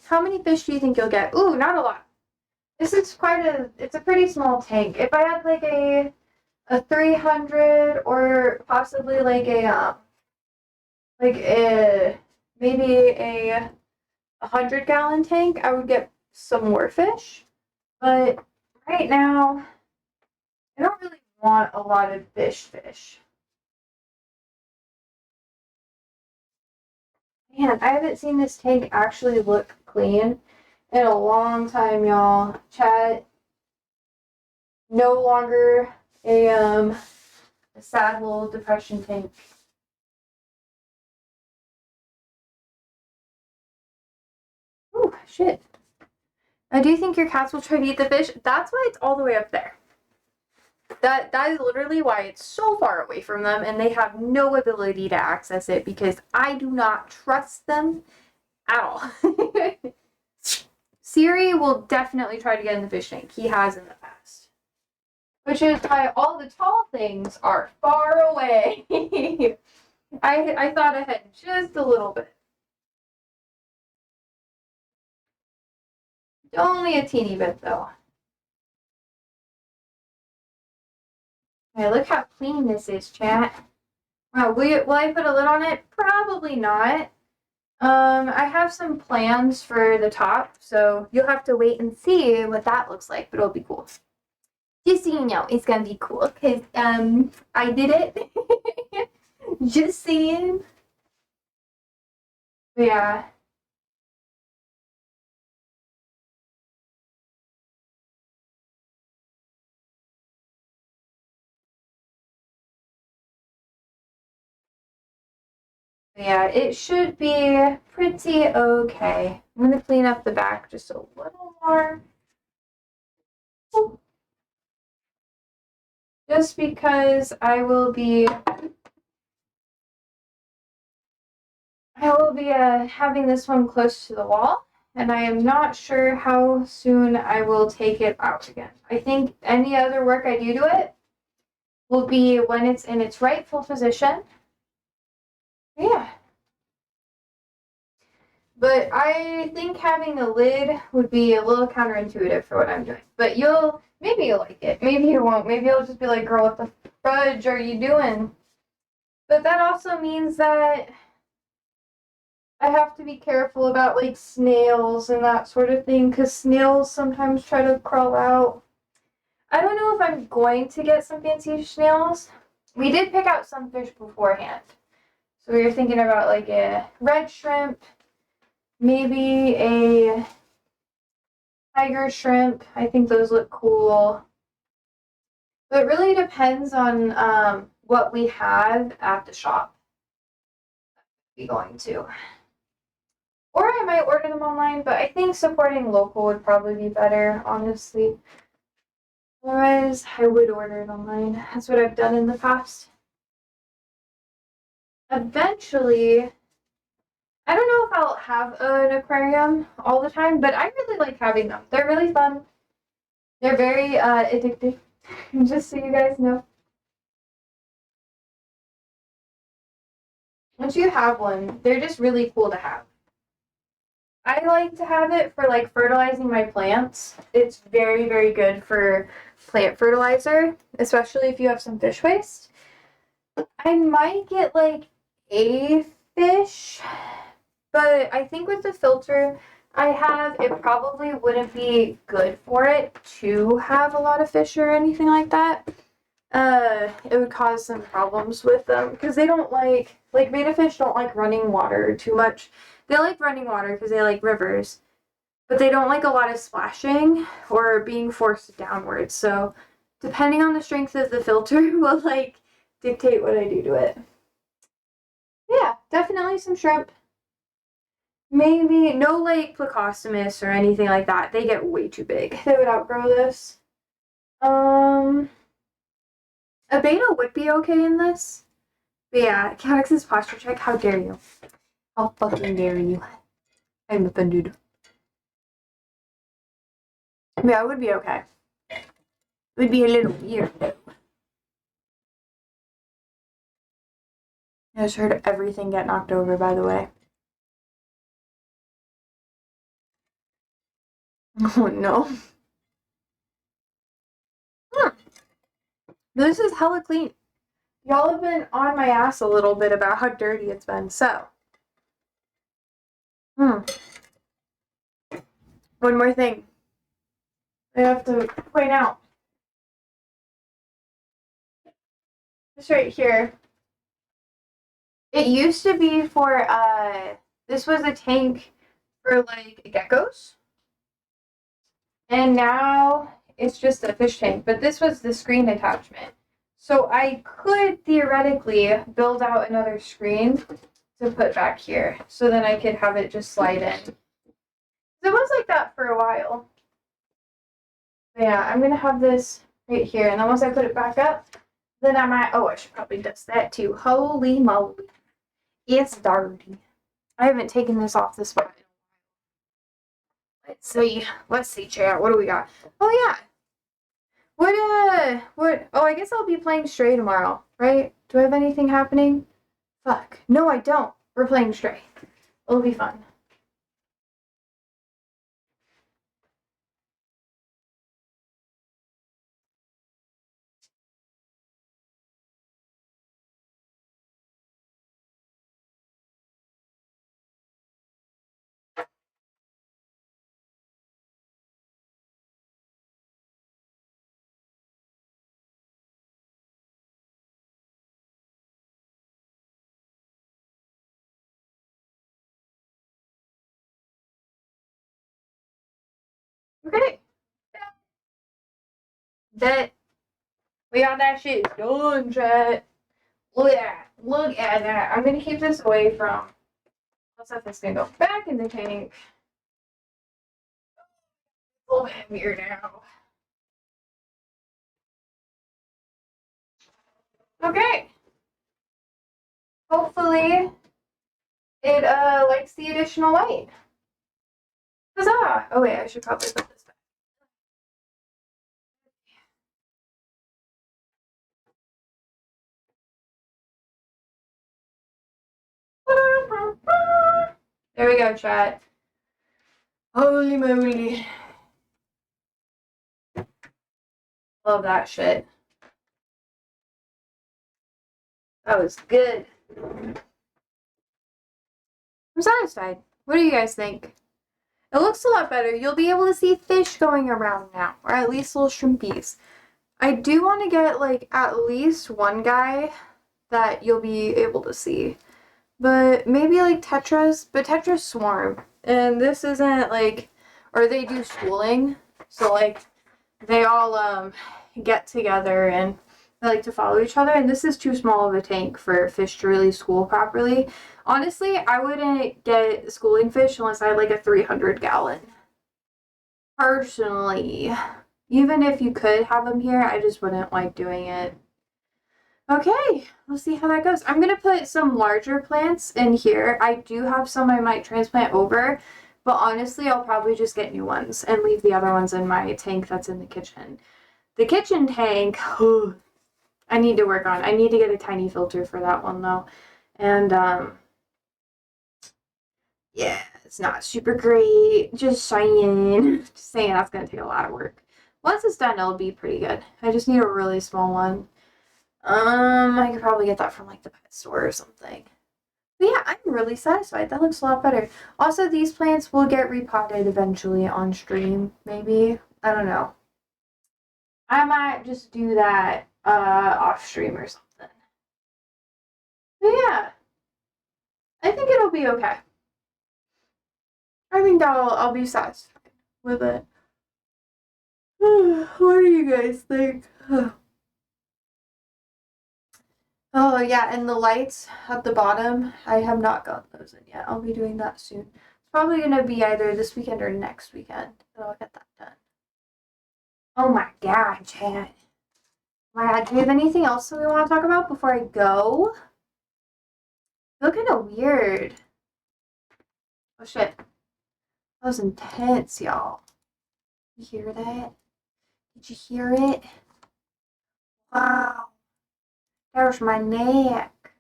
How many fish do you think you'll get? Ooh, not a lot. This is it's a pretty small tank. If I had like a 300 or possibly like maybe a 100-gallon tank, I would get some more fish. But right now, I don't really want a lot of fish. Man, I haven't seen this tank actually look clean in a long time, y'all. Chat, no longer a sad little depression tank. Ooh, shit. I do think your cats will try to eat the fish. That's why it's all the way up there. That is literally why it's so far away from them, and they have no ability to access it because I do not trust them at all. Siri will definitely try to get in the fish tank. He has in the past. Which is why all the tall things are far away. I thought ahead just a little bit. Only a teeny bit, though. Okay, look how clean this is, chat. Wow, will I put a lid on it? Probably not. I have some plans for the top, so you'll have to wait and see what that looks like, but it'll be cool. Just so you know, it's gonna be cool, because, I did it. Just saying. Yeah. Yeah, it should be pretty okay. I'm gonna clean up the back just a little more. Just because I will be having this one close to the wall, and I am not sure how soon I will take it out again. I think any other work I do to it will be when it's in its rightful position. Yeah. But I think having a lid would be a little counterintuitive for what I'm doing. But maybe you'll like it. Maybe you won't. Maybe you'll just be like, girl, what the fudge are you doing? But that also means that I have to be careful about like snails and that sort of thing, because snails sometimes try to crawl out. I don't know if I'm going to get some fancy snails. We did pick out some fish beforehand. So we were thinking about like a red shrimp, maybe a tiger shrimp. I think those look cool. But it really depends on what we have at the shop. Be going to. Or I might order them online, but I think supporting local would probably be better, honestly. Otherwise, I would order it online. That's what I've done in the past. Eventually, I don't know if I'll have an aquarium all the time, but I really like having them. They're really fun. They're very addictive, just so you guys know. Once you have one, they're just really cool to have. I like to have it for like fertilizing my plants. It's very, very good for plant fertilizer, especially if you have some fish waste. I might get like a fish, but I think with the filter I have, it probably wouldn't be good for it to have a lot of fish or anything like that. It would cause some problems with them because they don't like betta fish don't like running water too much. They like running water because they like rivers, but they don't like a lot of splashing or being forced downwards. So depending on the strength of the filter will like dictate what I do to it. Yeah, definitely some shrimp. Maybe no like plecostomus or anything like that. They get way too big. They would outgrow this. A beta would be okay in this. But yeah, Cadix's posture check. How dare you? How fucking dare you? I'm offended. Yeah, it would be okay. It would be a little weird though. I just heard everything get knocked over, by the way. Oh no. This is hella clean. Y'all have been on my ass a little bit about how dirty it's been, so. One more thing I have to point out. This right here. It used to be for, this was a tank for like geckos. And now it's just a fish tank, but this was the screen attachment. So I could theoretically build out another screen to put back here. So then I could have it just slide in. It was like that for a while. But yeah, I'm going to have this right here. And then once I put it back up, then I might, oh, I should probably dust that too. Holy moly. It's dirty. I haven't taken this off the spot. Let's see, chat. What do we got? Oh, yeah. Oh, I guess I'll be playing Stray tomorrow, right? Do I have anything happening? Fuck. No, I don't. We're playing Stray. It'll be fun. Okay. That we got that shit done, chat. Look at that. Look at that. I'm gonna keep this away from. Let's let this thing go back in the tank. A little heavier now. Okay. Hopefully it likes the additional light. Huzzah! Oh wait, I should probably put this back. There we go, chat. Holy moly. Love that shit. That was good. I'm satisfied. What do you guys think? It looks a lot better. You'll be able to see fish going around now, or at least little shrimpies. I do want to get like at least one guy that you'll be able to see. But maybe like tetras, but tetras swarm. And this isn't like, or they do schooling. So like they all get together and they like to follow each other. And this is too small of a tank for fish to really school properly. Honestly, I wouldn't get schooling fish unless I had like a 300-gallon. Personally. Even if you could have them here, I just wouldn't like doing it. Okay, we'll see how that goes. I'm going to put some larger plants in here. I do have some I might transplant over, but honestly, I'll probably just get new ones and leave the other ones in my tank that's in the kitchen. The kitchen tank, I need to work on. I need to get a tiny filter for that one, though. And, yeah, it's not super great. Just saying. Just saying that's going to take a lot of work. Once it's done, it'll be pretty good. I just need a really small one. I could probably get that from like the pet store or something. But yeah, I'm really satisfied. That looks a lot better. Also, these plants will get repotted eventually on stream, maybe. I don't know. I might just do that off stream or something. But yeah, I think it'll be okay. I think I'll be satisfied with it. What do you guys think? Oh yeah, and the lights at the bottom, I have not got those in yet. I'll be doing that soon. It's probably gonna be either this weekend or next weekend that I'll get that done. Oh my god, chat. My god, do we have anything else that we want to talk about before I go? I feel kind of weird. Oh shit. That was intense, y'all. You hear that? Did you hear it? Wow. There's my neck.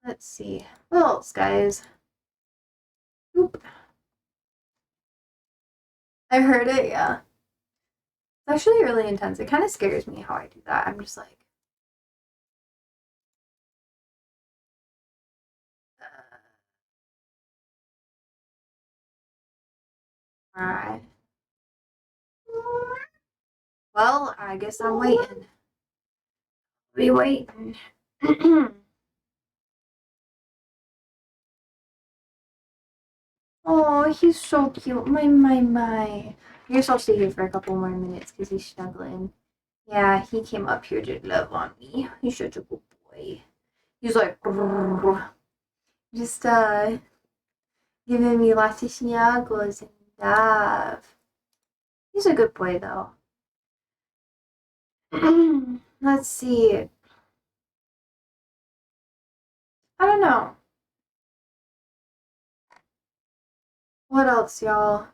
Let's see. What else, guys? Oop. I heard it, yeah. It's actually really intense. It kind of scares me how I do that. I'm just like, alright. Well, I guess I'm waiting. We waiting. Oh, he's so cute. My. I guess I'll stay here for a couple more minutes because he's snuggling. Yeah, he came up here to love on me. He's such a good boy. He's like, just giving me lots of snuggles and love. He's a good boy though. Let's see. I don't know. What else, y'all?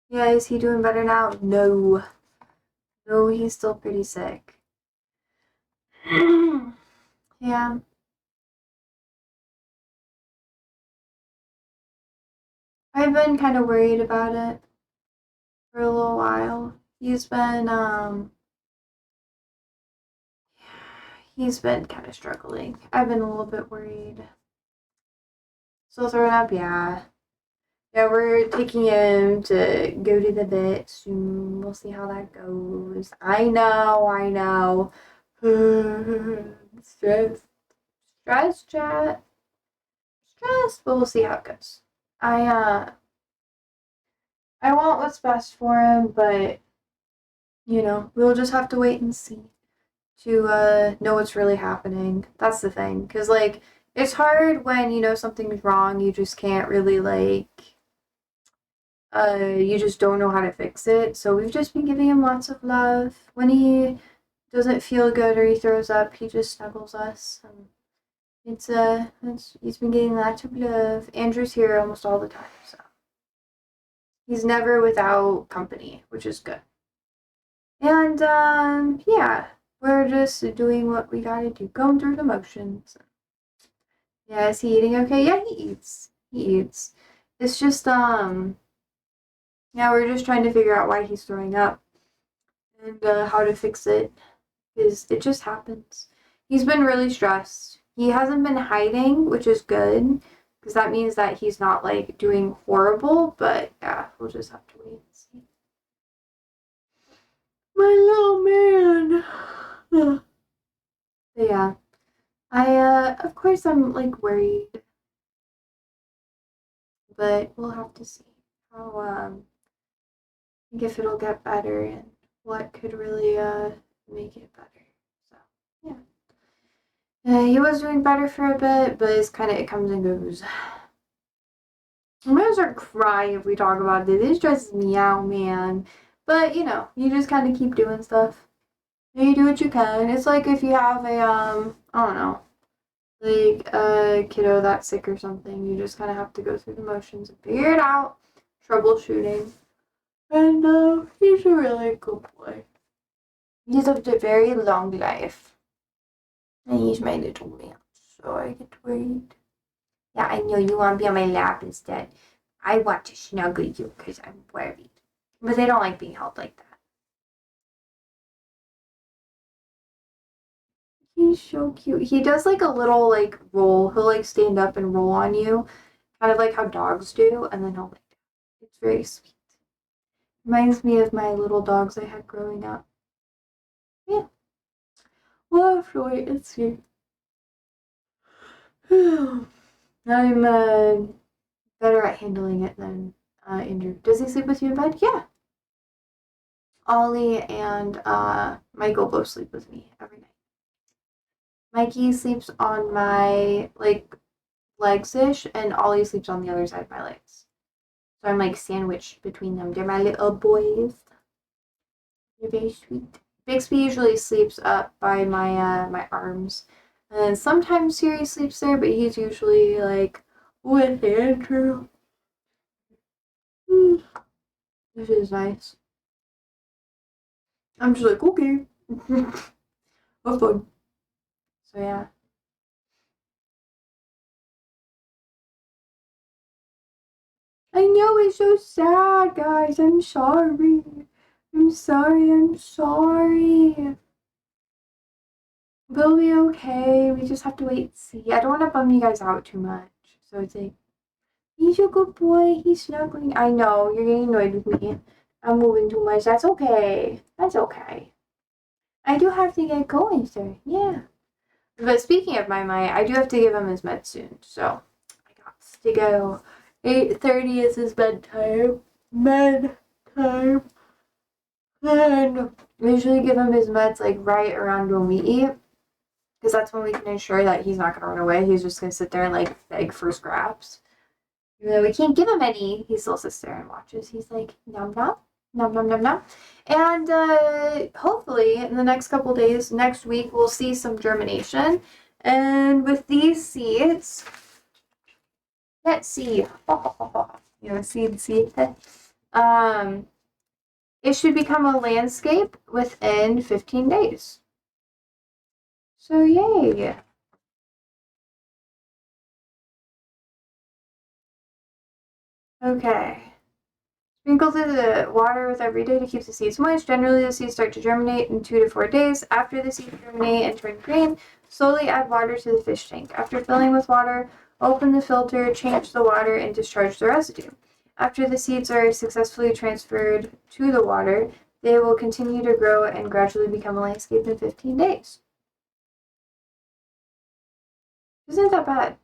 Yeah, is he doing better now? No. No, he's still pretty sick. Yeah. I've been kind of worried about it for a little while. He's been kind of struggling. I've been a little bit worried. Still throwing up, yeah. Yeah, we're taking him to go to the vet soon. We'll see how that goes. I know. Stress. Stress, chat. Stress, but we'll see how it goes. I want what's best for him, but we'll just have to wait and see to know what's really happening. That's the thing. Cause like it's hard when something's wrong, you just can't really you just don't know how to fix it. So we've just been giving him lots of love. When he doesn't feel good or he throws up, he just snuggles us. And he's been getting lots of love. Andrew's here almost all the time, so he's never without company, which is good. And yeah, we're just doing what we gotta do, going through the motions. Yeah, is he eating okay? Yeah, he eats. He eats. It's just yeah, we're just trying to figure out why he's throwing up and how to fix it because it just happens. He's been really stressed. He hasn't been hiding, which is good because that means that he's not like doing horrible. But yeah, we'll just have to wait and see. My little man. But yeah, of course I'm like worried, but we'll have to see how if it'll get better and what could really make it better. So yeah. He was doing better for a bit, but it comes and goes. I'm gonna start crying if we talk about this. It stresses me out, man. But you just kind of keep doing stuff. You do what you can. It's like if you have a I don't know, like a kiddo that's sick or something. You just kind of have to go through the motions and figure it out. Troubleshooting, and he's a really good boy. He's lived a very long life, and he's my little man. So I get worried. Yeah, I know you want to be on my lap instead. I want to snuggle you because I'm worried. But they don't like being held like that. He's so cute. He does like a little like roll. He'll like stand up and roll on you, kind of like how dogs do, and then he'll like it's very sweet. Reminds me of my little dogs I had growing up. Yeah. We'll have to wait and see. I'm better at handling it than Andrew. Does he sleep with you in bed? Yeah. Ollie and Michael both sleep with me every night. Mikey sleeps on my like legs-ish, and Ollie sleeps on the other side of my legs. So I'm like sandwiched between them. They're my little boys. They're very sweet. Bixby usually sleeps up by my arms, and then sometimes Siri sleeps there, but he's usually like with Andrew, which is nice. I'm just like okay, have fun. So yeah. I know it's so sad, guys. I'm sorry. I'm sorry. We'll be okay. We just have to wait and see. I don't want to bum you guys out too much. So it's like, He's a good boy. He's snuggling. I know, you're getting annoyed with me. I'm moving too much. That's okay. That's okay. I do have to get going, sir. Yeah. But speaking of my I do have to give him his meds soon. So I got to go. 8:30 is his bedtime. Med time. And we usually give him his meds like right around when we eat. Because that's when we can ensure that he's not going to run away. He's just going to sit there and like beg for scraps. Even though we can't give him any, he still sits there and watches. He's like, nom nom, nom nom nom nom. And hopefully in the next couple days, next week, we'll see some germination. And with these seeds, let's see. You know, seed. It should become a landscape within 15 days. So yay. Okay. Sprinkle the water with every day to keep the seeds moist. Generally, the seeds start to germinate in 2 to 4 days. After the seeds germinate and turn green, slowly add water to the fish tank. After filling with water, open the filter, change the water, and discharge the residue. After the seeds are successfully transferred to the water, they will continue to grow and gradually become a landscape in 15 days. Isn't that bad?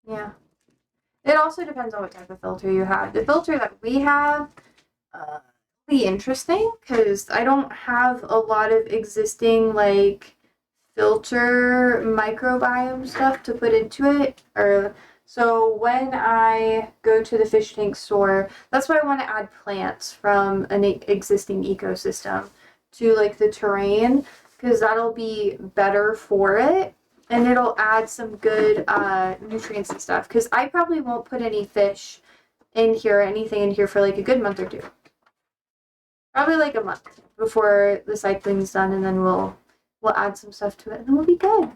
Yeah. It also depends on what type of filter you have. The filter that we have, be interesting because I don't have a lot of existing like filter microbiome stuff to put into it. Or so when I go to the fish tank store, that's why I want to add plants from an existing ecosystem to like the terrain because that'll be better for it. And it'll add some good nutrients and stuff. Because I probably won't put any fish in here, anything in here for like a good month or two. Probably like a month before the cycling's done, and then we'll add some stuff to it, and then we'll be good.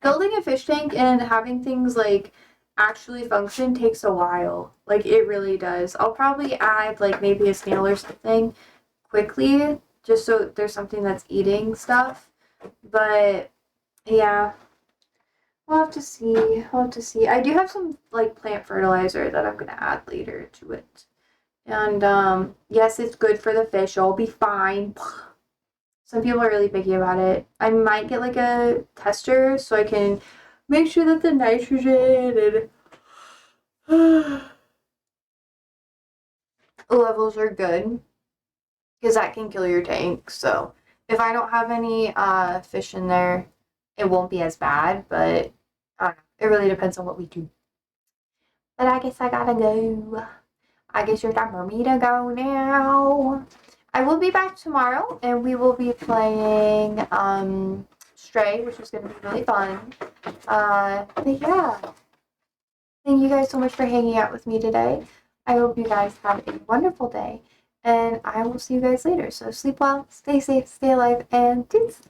Building a fish tank and having things like actually function takes a while. Like it really does. I'll probably add like maybe a snail or something quickly, just so there's something that's eating stuff. But yeah, we'll have to see. We'll have to see. I do have some like plant fertilizer that I'm gonna add later to it. And yes, it's good for the fish. I'll be fine. Some people are really picky about it. I might get like a tester so I can make sure that the nitrogen and levels are good because that can kill your tank. So if I don't have any fish in there, it won't be as bad. But I don't know. It really depends on what we do. But I guess I gotta go. I guess you're time for me to go now. I will be back tomorrow and we will be playing Stray, which is gonna be really fun. But yeah. Thank you guys so much for hanging out with me today. I hope you guys have a wonderful day and I will see you guys later. So sleep well, stay safe, stay alive, and peace.